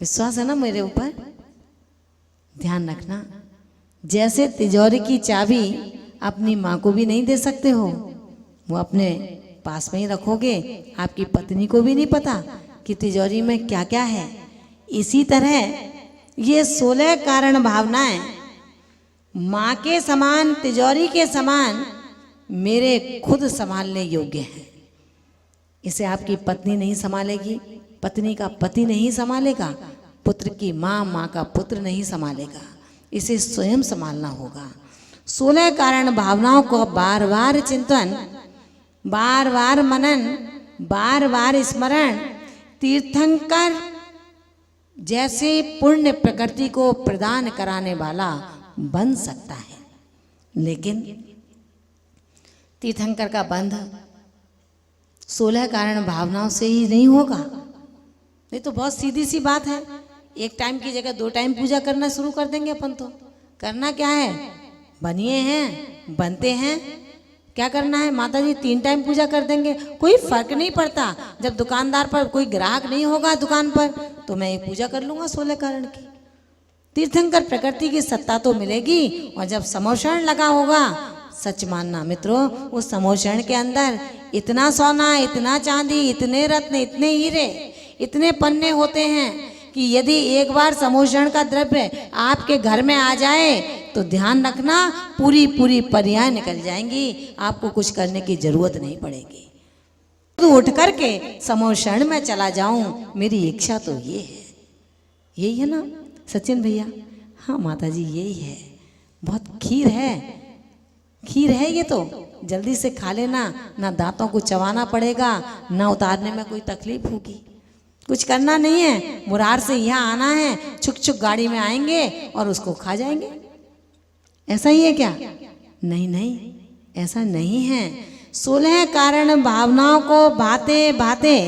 विश्वास है ना मेरे ऊपर? ध्यान रखना, जैसे तिजोरी की चाबी अपनी माँ को भी नहीं दे सकते हो, वो अपने पास में ही रखोगे, आपकी पत्नी को भी नहीं पता कि तिजोरी में क्या क्या है। इसी तरह ये 16 कारण भावनाएं माँ के समान, तिजोरी के समान मेरे खुद संभालने योग्य हैं। इसे आपकी पत्नी नहीं संभालेगी, पत्नी का पति नहीं संभालेगा, पुत्र की माँ, माँ का पुत्र नहीं संभालेगा। इसे स्वयं संभालना होगा। 16 कारण भावनाओं को बार बार चिंतन, बार बार मनन, बार बार स्मरण तीर्थंकर जैसे पुण्य प्रकृति को प्रदान कराने वाला बन सकता है। लेकिन तीर्थंकर का बंध 16 कारण भावनाओं से ही नहीं होगा। ये तो बहुत सीधी सी बात है। एक टाइम की जगह 2 टाइम पूजा करना शुरू कर देंगे अपन। तो करना क्या है, बनिए हैं, बनते हैं, क्या करना है माता जी, 3 टाइम पूजा कर देंगे, कोई फर्क नहीं पड़ता। जब दुकानदार पर कोई ग्राहक नहीं होगा दुकान पर, तो मैं ये पूजा कर लूँगा 16 कारण की। तीर्थंकर प्रकृति की सत्ता तो मिलेगी, और जब समोषण लगा होगा, सच मानना मित्रों, उस समोषण के अंदर इतना सोना, इतना चांदी, इतने रत्न, इतने हीरे, इतने पन्ने होते हैं कि यदि एक बार समोषण का द्रव्य आपके घर में आ जाए तो ध्यान रखना, पूरी पूरी परियां निकल जाएंगी, आपको कुछ करने की जरूरत नहीं पड़ेगी। तो उठ करके समोषण में चला जाऊं, मेरी इच्छा तो ये है। यही है ना सचिन भैया? हाँ माता जी, यही है। बहुत खीर है, खीर है ये, तो जल्दी से खा लेना, ना दांतों को चबाना पड़ेगा, ना उतारने में कोई तकलीफ होगी, कुछ करना नहीं है। मुरार से यहाँ आना है, छुक छुक गाड़ी में आएंगे और उसको खा जाएंगे। ऐसा ही है क्या? नहीं नहीं, ऐसा नहीं है। 16 कारण भावनाओं को भाते भाते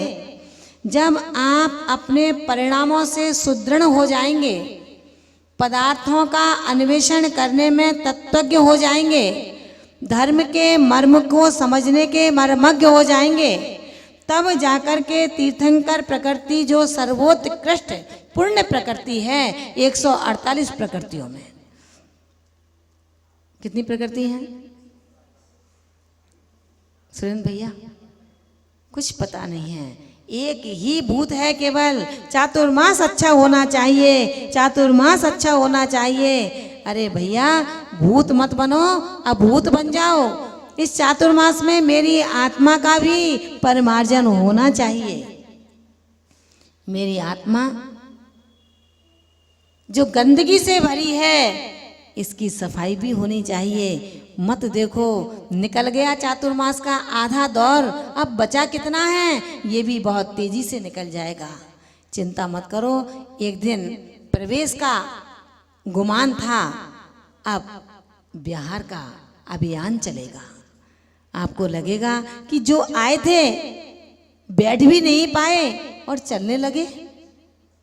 जब आप अपने परिणामों से सुदृढ़ हो जाएंगे, पदार्थों का अन्वेषण करने में तत्वज्ञ हो जाएंगे, धर्म के मर्म को समझने के मर्मज्ञ हो जाएंगे, तब जाकर के तीर्थंकर प्रकृति जो सर्वोत्कृष्ट पूर्ण प्रकृति है, 148 प्रकृतियों में कितनी प्रकृति है सुरेंद्र भैया? कुछ पता नहीं है। एक ही भूत है केवल, चातुर्मास अच्छा होना चाहिए, चातुर्मास अच्छा होना चाहिए। अरे भैया भूत मत बनो, अभूत बन जाओ। इस चातुर्मास में मेरी आत्मा का भी परिमार्जन होना चाहिए। मेरी आत्मा जो गंदगी से भरी है, इसकी सफाई भी होनी चाहिए। मत देखो निकल गया चातुर्मास का आधा दौर, अब बचा कितना है, ये भी बहुत तेजी से निकल जाएगा। चिंता मत करो। एक दिन प्रवेश का गुमान था, अब बिहार का अभियान चलेगा। आपको लगेगा कि जो आए थे बैठ भी नहीं पाए और चलने लगे,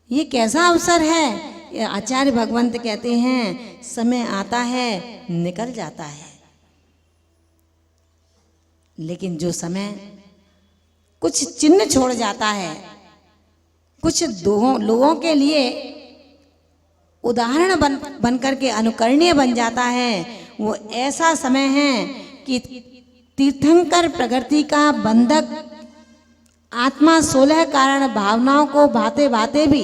ये कैसा अवसर है। आचार्य भगवंत कहते हैं समय आता है निकल जाता है, लेकिन जो समय कुछ चिन्ह छोड़ जाता है, कुछ लोगों के लिए उदाहरण बन करके अनुकरणीय बन जाता है, वो ऐसा समय है कि तीर्थंकर प्रकृति का बंधक आत्मा 16 कारण भावनाओं को भाते भाते भी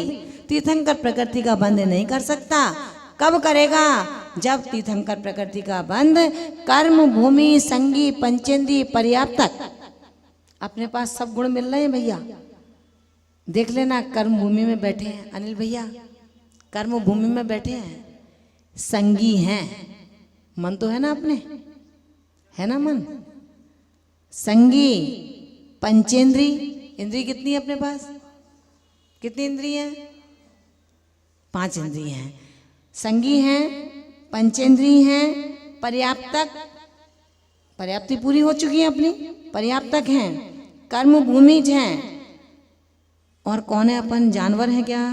तीर्थंकर प्रकृति का बंध नहीं कर सकता। कब करेगा? जब तीर्थंकर प्रकृति का बंध कर्म भूमि संगी पंचेंद्रिय पर्याप्तक, अपने पास सब गुण मिल रहे हैं भैया। देख लेना, कर्म भूमि में बैठे हैं अनिल भैया, कर्म भूमि में बैठे हैं, संगी हैं, मन तो है ना अपने, है ना मन, संगी पंचेंद्री, इंद्री कितनी है अपने पास, कितनी इंद्री है? 5 इंद्रिय हैं। संगी हैं, पंचेंद्री हैं, पर्याप्तक, पर्याप्ति पूरी हो चुकी है अपनी, पर्याप्तक हैं, कर्म भूमिज हैं। और कौन है अपन? जानवर हैं क्या?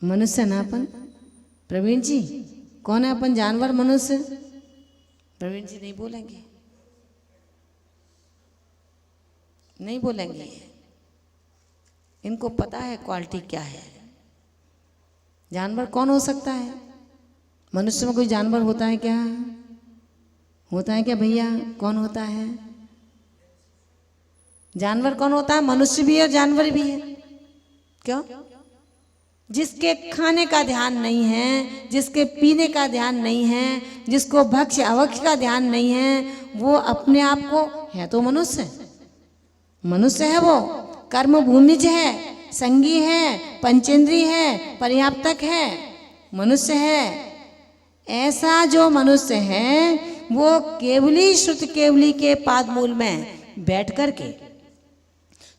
मनुष्य ना अपन? प्रवीण जी कौन है अपन? जानवर मनुष्य? प्रवीण जी नहीं बोलेंगे, नहीं बोलेंगे। इनको पता है क्वालिटी क्या है। जानवर कौन हो सकता है? मनुष्य में कोई जानवर होता है क्या? होता है क्या भैया? कौन होता है? जानवर कौन होता है? मनुष्य भी है और जानवर भी है। क्यों? जिसके खाने का ध्यान नहीं है, जिसके पीने का ध्यान नहीं है, जिसको भक्ष्य अभक्ष्य का ध्यान नहीं है, वो अपने आप को है तो मनुष्य, मनुष्य है वो, कर्म भूमिज है, संगी है, पंचेंद्री है, पर्याप्तक है, मनुष्य है। ऐसा जो मनुष्य है वो केवली श्रुत केवली के पाद मूल में बैठ करके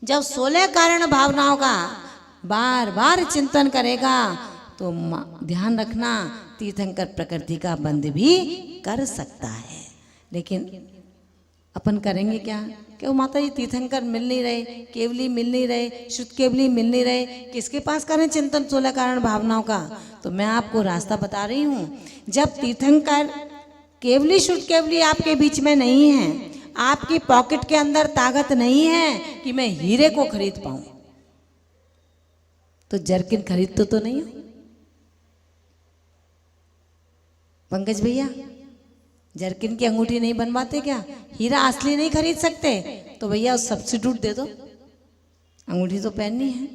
जब 16 कारण भावनाओं का बार बार चिंतन करेगा तो ध्यान रखना तीर्थंकर प्रकृति का बंध भी कर सकता है। लेकिन अपन करेंगे क्या? क्यों माता जी तीर्थंकर मिल नहीं रहे, केवली मिल नहीं रहे, शुद्ध केवली मिल नहीं रहे, किसके पास करें चिंतन 16 कारण भावनाओं का? तो मैं आपको रास्ता बता रही हूँ। जब तीर्थंकर केवली शुद्ध केवली आपके बीच में नहीं है, आपकी पॉकेट के अंदर ताकत नहीं है कि मैं हीरे को खरीद पाऊं, तो जरकिन खरीदते तो नहीं हो पंकज भैया? जरकिन की अंगूठी नहीं बनवाते क्या? हीरा असली नहीं खरीद सकते तो भैया सब्स्टिट्यूट दे दो, अंगूठी तो पहननी है।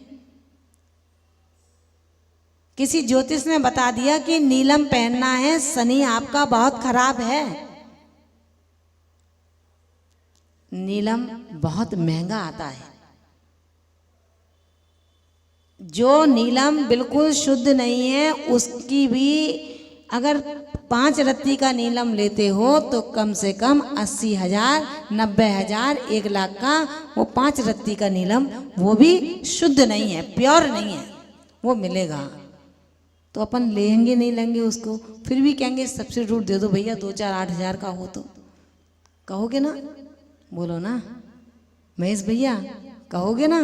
किसी ज्योतिष ने बता दिया कि नीलम पहनना है, शनि आपका बहुत खराब है। नीलम बहुत महंगा आता है। जो नीलम बिल्कुल शुद्ध नहीं है उसकी भी अगर 5 रत्ती का नीलम लेते हो तो कम से कम 80,000, 90,000, 1 लाख का वो 5 रत्ती का नीलम, वो भी शुद्ध नहीं है, प्योर नहीं है, वो मिलेगा। तो अपन लेंगे नहीं लेंगे उसको, फिर भी कहेंगे सब्सिट्यूट दे दो भैया, 2-4 8,000 का हो तो कहोगे ना? बोलो ना महेश भैया, कहोगे ना?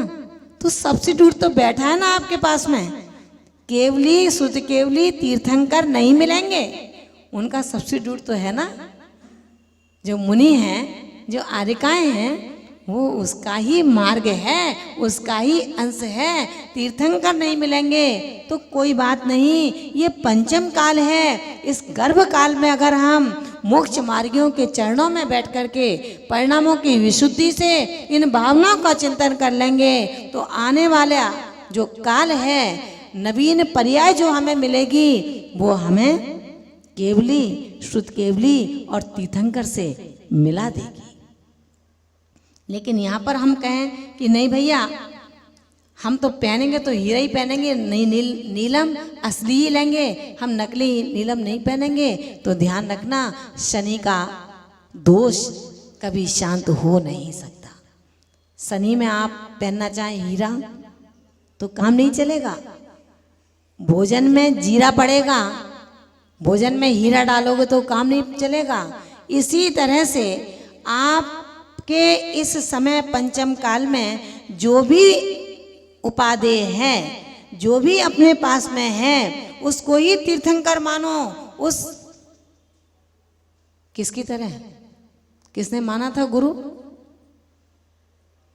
तो सब्सिट्यूट तो बैठा है ना आपके पास में, केवली शुद्ध केवली तीर्थंकर नहीं मिलेंगे, उनका सब्स्टिट्यूट तो है ना, जो मुनि हैं, जो आर्यिकाएं हैं, वो उसका ही मार्ग है, उसका ही अंश है। तीर्थंकर नहीं मिलेंगे तो कोई बात नहीं, ये पंचम काल है। इस गर्भ काल में अगर हम मोक्ष मार्गियों के चरणों में बैठ करके परिणामों की विशुद्धि से इन भावनाओं का चिंतन कर लेंगे तो आने वाला जो काल है, नवीन पर्याय जो हमें मिलेगी, वो हमें केवली, शुद्ध केवली और तीर्थंकर से मिला देगी। लेकिन यहाँ पर हम कहें कि नहीं भैया, हम तो पहनेंगे तो हीरा ही पहनेंगे, नहीं नीलम असली ही लेंगे, हम नकली नीलम नहीं पहनेंगे, तो ध्यान रखना शनि का दोष कभी शांत हो नहीं सकता। शनि में आप पहनना चाहें हीरा तो काम नहीं चलेगा, भोजन में जीरा पड़ेगा, भोजन में हीरा डालोगे तो काम नहीं चलेगा। इसी तरह से आपके इस समय पंचम काल में जो भी उपादेय है, जो भी अपने पास में है, उसको ही तीर्थंकर मानो। उस किसकी तरह, किसने माना था गुरु?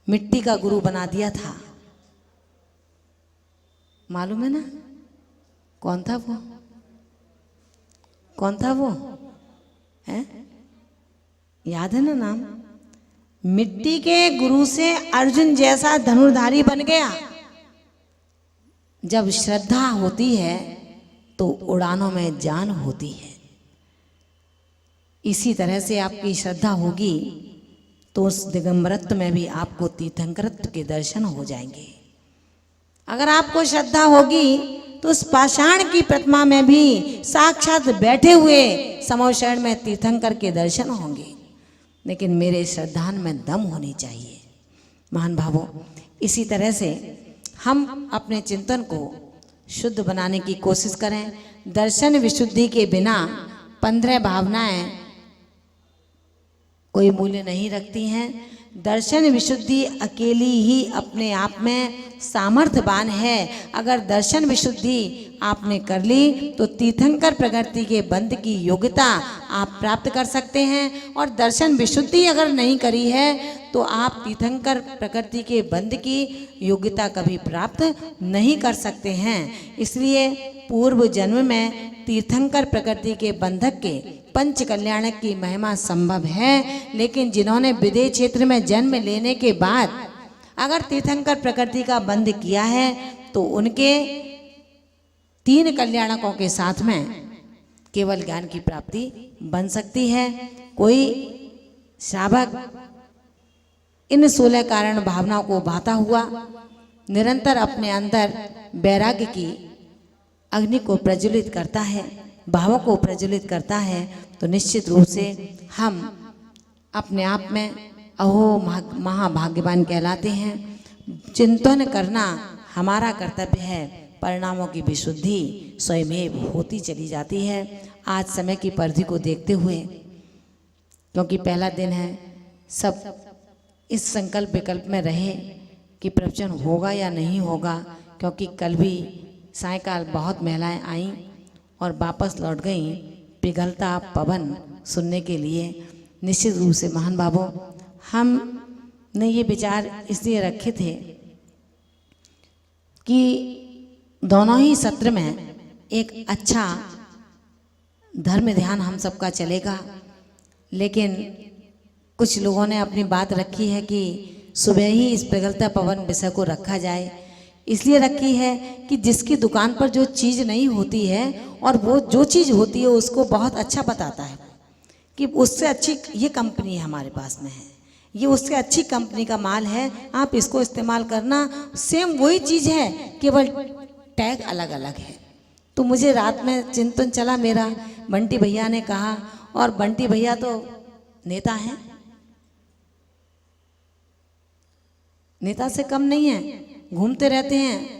मिट्टी का गुरु बना दिया था, मालूम है ना? कौन था वो? कौन था वो? है याद है ना नाम? मिट्टी के गुरु से अर्जुन जैसा धनुर्धारी बन गया। जब श्रद्धा होती है तो उड़ानों में जान होती है। इसी तरह से आपकी श्रद्धा होगी तो उस दिगंबरत्व में भी आपको तीर्थंकरत्व के दर्शन हो जाएंगे। अगर आपको श्रद्धा होगी तो उस पाषाण की प्रतिमा में भी साक्षात बैठे हुए समोशरण में तीर्थंकर के दर्शन होंगे। लेकिन मेरे श्रद्धान में दम होनी चाहिए। महान भावों, इसी तरह से हम अपने चिंतन को शुद्ध बनाने की कोशिश करें। दर्शन विशुद्धि के बिना 15 भावनाएं कोई मूल्य नहीं रखती हैं। दर्शन विशुद्धि अकेली ही अपने आप में सामर्थ्यवान है। अगर दर्शन विशुद्धि आपने कर ली तो तीर्थंकर प्रकृति के बंध की योग्यता आप प्राप्त कर सकते हैं। और दर्शन विशुद्धि अगर नहीं करी है तो आप तीर्थंकर प्रकृति के बंध की योग्यता कभी प्राप्त नहीं कर सकते हैं। इसलिए पूर्व जन्म में तीर्थंकर प्रकृति के बंधक के पंच कल्याणक की महिमा संभव है। लेकिन जिन्होंने विदेह क्षेत्र में जन्म लेने के बाद अगर तीर्थंकर प्रकृति का बंध किया है तो उनके 3 कल्याणकों के साथ में केवल ज्ञान की प्राप्ति बन सकती है। कोई श्रावक इन 16 कारण भावनाओं को बहाता हुआ निरंतर अपने अंदर वैराग्य की अग्नि को प्रज्वलित करता है, भावों को प्रज्वलित करता है, तो निश्चित रूप से हम अपने आप में अहो महाभाग्यवान कहलाते हैं। चिंतन करना हमारा कर्तव्य है। परिणामों की विशुद्धि स्वयमेव होती चली जाती है। आज समय की परिधि को देखते हुए, क्योंकि पहला दिन है, सब इस संकल्प विकल्प में रहे कि प्रवचन होगा या नहीं होगा, क्योंकि कल भी सायकाल बहुत महिलाएं आईं और वापस लौट गईं पिघलता पवन सुनने के लिए। निश्चित रूप से महान बाबू, हमने ये विचार इसलिए रखे थे कि दोनों ही सत्र में एक अच्छा धर्म ध्यान हम सबका चलेगा। लेकिन कुछ लोगों ने अपनी बात रखी है कि सुबह ही इस पिघलता पवन विषय को रखा जाए। इसलिए रखी है कि जिसकी दुकान पर जो चीज़ नहीं होती है और वो जो चीज़ होती है उसको बहुत अच्छा बताता है कि उससे अच्छी ये कंपनी हमारे पास में है, ये उससे अच्छी कंपनी का माल है, आप इसको इस्तेमाल करना। सेम वही चीज़ है, केवल टैग अलग अलग है। तो मुझे रात में चिंतन चला मेरा, बंटी भैया ने कहा, और बंटी भैया तो नेता हैं, नेता से कम नहीं है, घूमते रहते हैं।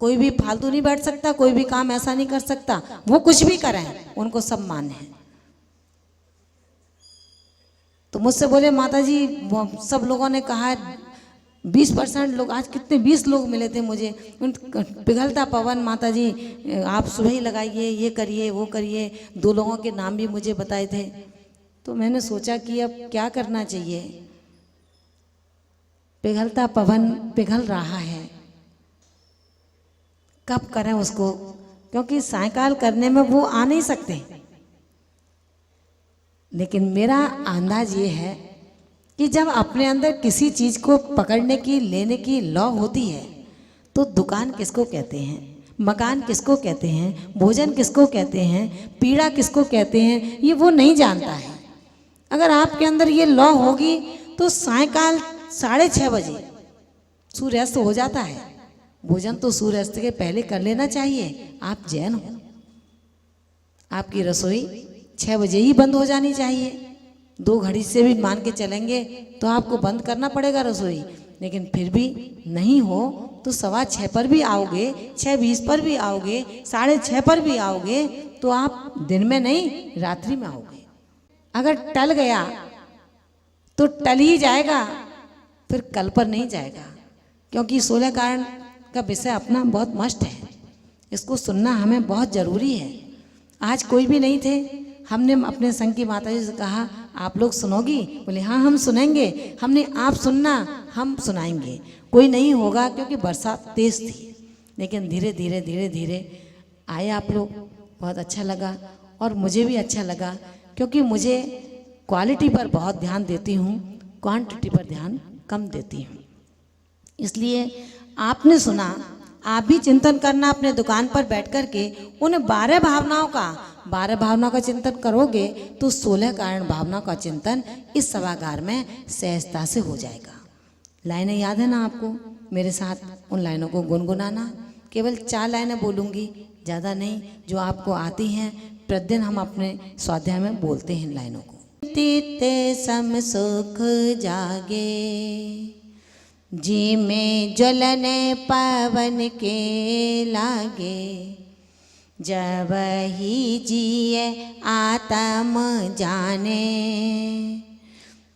कोई भी फालतू नहीं बैठ सकता, कोई भी काम ऐसा नहीं कर सकता, वो कुछ भी करें उनको सब मान्य है। तो मुझसे बोले माता जी सब लोगों ने कहा 20% लोग, आज कितने 20 लोग मिले थे मुझे। पिघलता पवन माता जी आप सुबह ही लगाइए, ये करिए वो करिए, 2 लोगों के नाम भी मुझे बताए थे। तो मैंने सोचा कि अब क्या करना चाहिए। पिघलता पवन पिघल रहा है, कब करें उसको, क्योंकि सायकाल करने में वो आ नहीं सकते। लेकिन मेरा अंदाज ये है कि जब अपने अंदर किसी चीज को पकड़ने की, लेने की लौ होती है, तो दुकान किसको कहते हैं, मकान किसको कहते हैं, भोजन किसको कहते हैं, पीड़ा किसको कहते हैं, ये वो नहीं जानता है। अगर आपके अंदर ये लौ होगी तो सायकाल 6:30 बजे सूर्यास्त हो जाता है। भोजन तो सूर्यास्त के पहले कर लेना चाहिए। आप जैन हो, आपकी रसोई 6 बजे ही बंद हो जानी चाहिए। 2 घड़ी से भी मान के चलेंगे तो आपको बंद करना पड़ेगा रसोई। लेकिन फिर भी नहीं हो तो 6:15 पर भी आओगे, 6:20 पर भी आओगे, 6:30 पर भी आओगे, तो आप दिन में नहीं रात्रि में आओगे। अगर टल गया तो टल ही जाएगा, फिर कल पर नहीं जाएगा। क्योंकि 16 कारण का विषय अपना बहुत मस्त है, इसको सुनना हमें बहुत ज़रूरी है। आज कोई भी नहीं थे, हमने अपने संघ की माता जी से कहा आप लोग सुनोगी? बोले हाँ हम सुनेंगे। हमने आप सुनना, हम सुनाएंगे। कोई नहीं होगा क्योंकि बरसात तेज थी, लेकिन धीरे धीरे धीरे धीरे आए आप लोग। बहुत अच्छा लगा और मुझे भी अच्छा लगा, क्योंकि मुझे क्वालिटी पर बहुत ध्यान देती हूँ, क्वांटिटी पर ध्यान कम देती हूँ। इसलिए आपने सुना, आप भी चिंतन करना अपने दुकान पर बैठ कर के उन 12 भावनाओं का चिंतन करोगे तो 16 कारण भावनाओं का चिंतन इस सभागार में सहजता से हो जाएगा। लाइनें याद है ना आपको? मेरे साथ उन लाइनों को गुनगुनाना। केवल 4 लाइनें बोलूँगी, ज़्यादा नहीं, जो आपको आती हैं। प्रतिदिन हम अपने स्वाध्याय में बोलते हैं इन लाइनों को। तीते सम सुख जागे, जी में ज्वलन पवन के लागे, जब ही जिए आत्म जाने,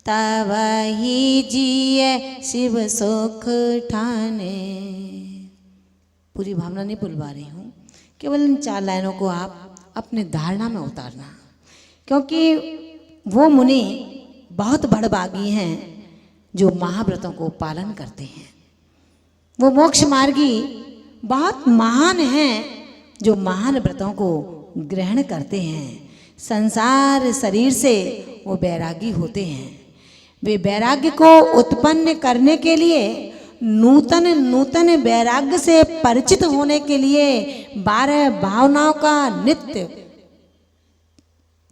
तब ही जिए शिव सुख ठाने। पूरी भावना नहीं बुलवा रही हूँ, केवल इन 4 लाइनों को आप अपने धारणा में उतारना, क्योंकि वो मुनि बहुत बड़भागी हैं जो महाव्रतों को पालन करते हैं। वो मोक्ष मार्गी बहुत महान हैं जो महान व्रतों को ग्रहण करते हैं। संसार शरीर से वो वैरागी होते हैं। वे वैराग्य को उत्पन्न करने के लिए, नूतन वैराग्य से परिचित होने के लिए 12 भावनाओं का नित्य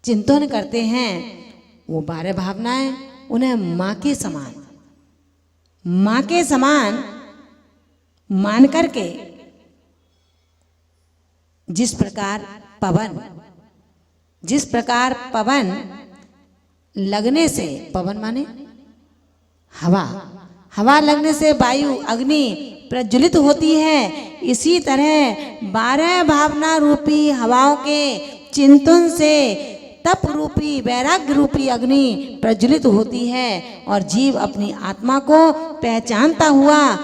चिंतन करते हैं। वो 12 भावनाएं उन्हें माँ के समान मान करके, जिस प्रकार पवन लगने से, पवन माने हवा लगने से वायु अग्नि प्रज्वलित होती है, इसी तरह 12 भावना रूपी हवाओं के चिंतन से तप रूपी वैराग्य रूपी अग्नि प्रज्वलित होती है और जीव अपनी आत्मा को पहचानता हुआ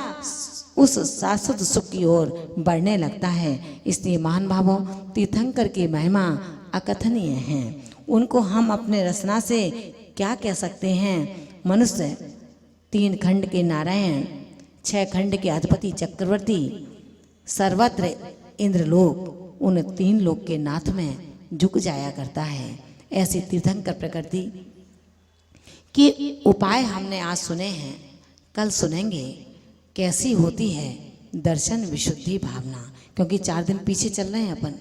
उस शाश्वत सुख की ओर बढ़ने लगता है। इसलिए महान भावों, तीर्थंकर की महिमा अकथनीय है। उनको हम अपने रचना से क्या कह सकते हैं? मनुष्य 3 खंड के नारायण, 6 खंड के अधिपति चक्रवर्ती, सर्वत्र इंद्रलोक, उन 3 लोक के नाथ में झुक जाया करता है। ऐसी तीर्थंकर प्रकृति के उपाय हमने आज सुने हैं, कल सुनेंगे कैसी होती है दर्शन विशुद्धि भावना। क्योंकि 4 दिन पीछे चल रहे हैं अपन,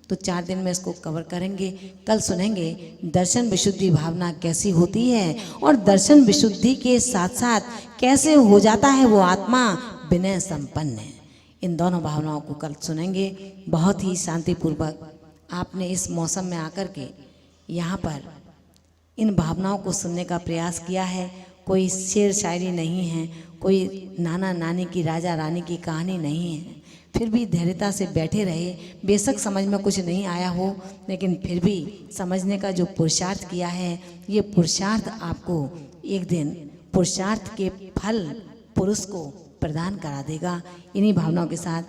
तो 4 दिन में इसको कवर करेंगे। कल सुनेंगे दर्शन विशुद्धि भावना कैसी होती है और दर्शन विशुद्धि के साथ साथ कैसे हो जाता है वो आत्मा विनय संपन्न। इन दोनों भावनाओं को कल सुनेंगे। बहुत ही शांतिपूर्वक आपने इस मौसम में आकर के यहाँ पर इन भावनाओं को सुनने का प्रयास किया है। कोई शेर शायरी नहीं है, कोई नाना नानी की, राजा रानी की कहानी नहीं है। फिर भी धैर्यता से बैठे रहे। बेशक समझ में कुछ नहीं आया हो, लेकिन फिर भी समझने का जो पुरुषार्थ किया है, ये पुरुषार्थ आपको एक दिन पुरुषार्थ के फल पुरुष को प्रदान करा देगा। इन्हीं भावनाओं के साथ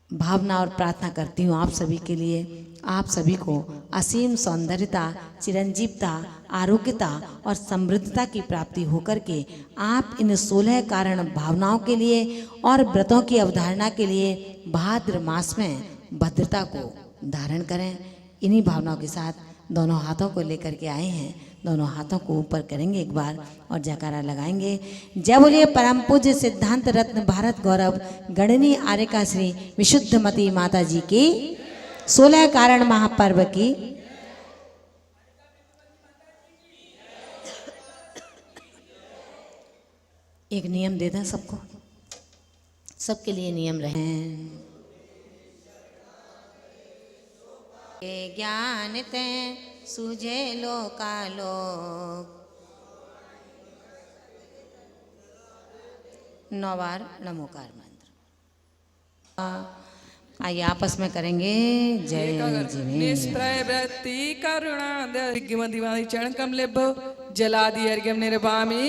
भावना और प्रार्थना करती हूँ आप सभी के लिए। आप सभी को असीम सौंदर्यता, चिरंजीवता, आरोग्यता और समृद्धता की प्राप्ति होकर के आप इन 16 कारण भावनाओं के लिए और व्रतों की अवधारणा के लिए भाद्र मास में भद्रता को धारण करें। इन्हीं भावनाओं के साथ दोनों हाथों को लेकर के आए हैं, दोनों हाथों को ऊपर करेंगे एक बार और जयकारा लगाएंगे। जय बोलिए परम पूज्य सिद्धांत रत्न भारत गौरव गणनी आर्यका श्री विशुद्धमती माता जी की 16 कारण महापर्व की। एक नियम दे दें सबको, सबके लिए नियम रहे। ज्ञान ते सूझे लोकालोक। 9 बार नमोकार मंत्र। आइए आपस में करेंगे। जय जिने निष्प्रय वृत्ति करुणा विज्ञमति चरण कमलेभ्यो जलादि अर्घ्यम निर्वामी।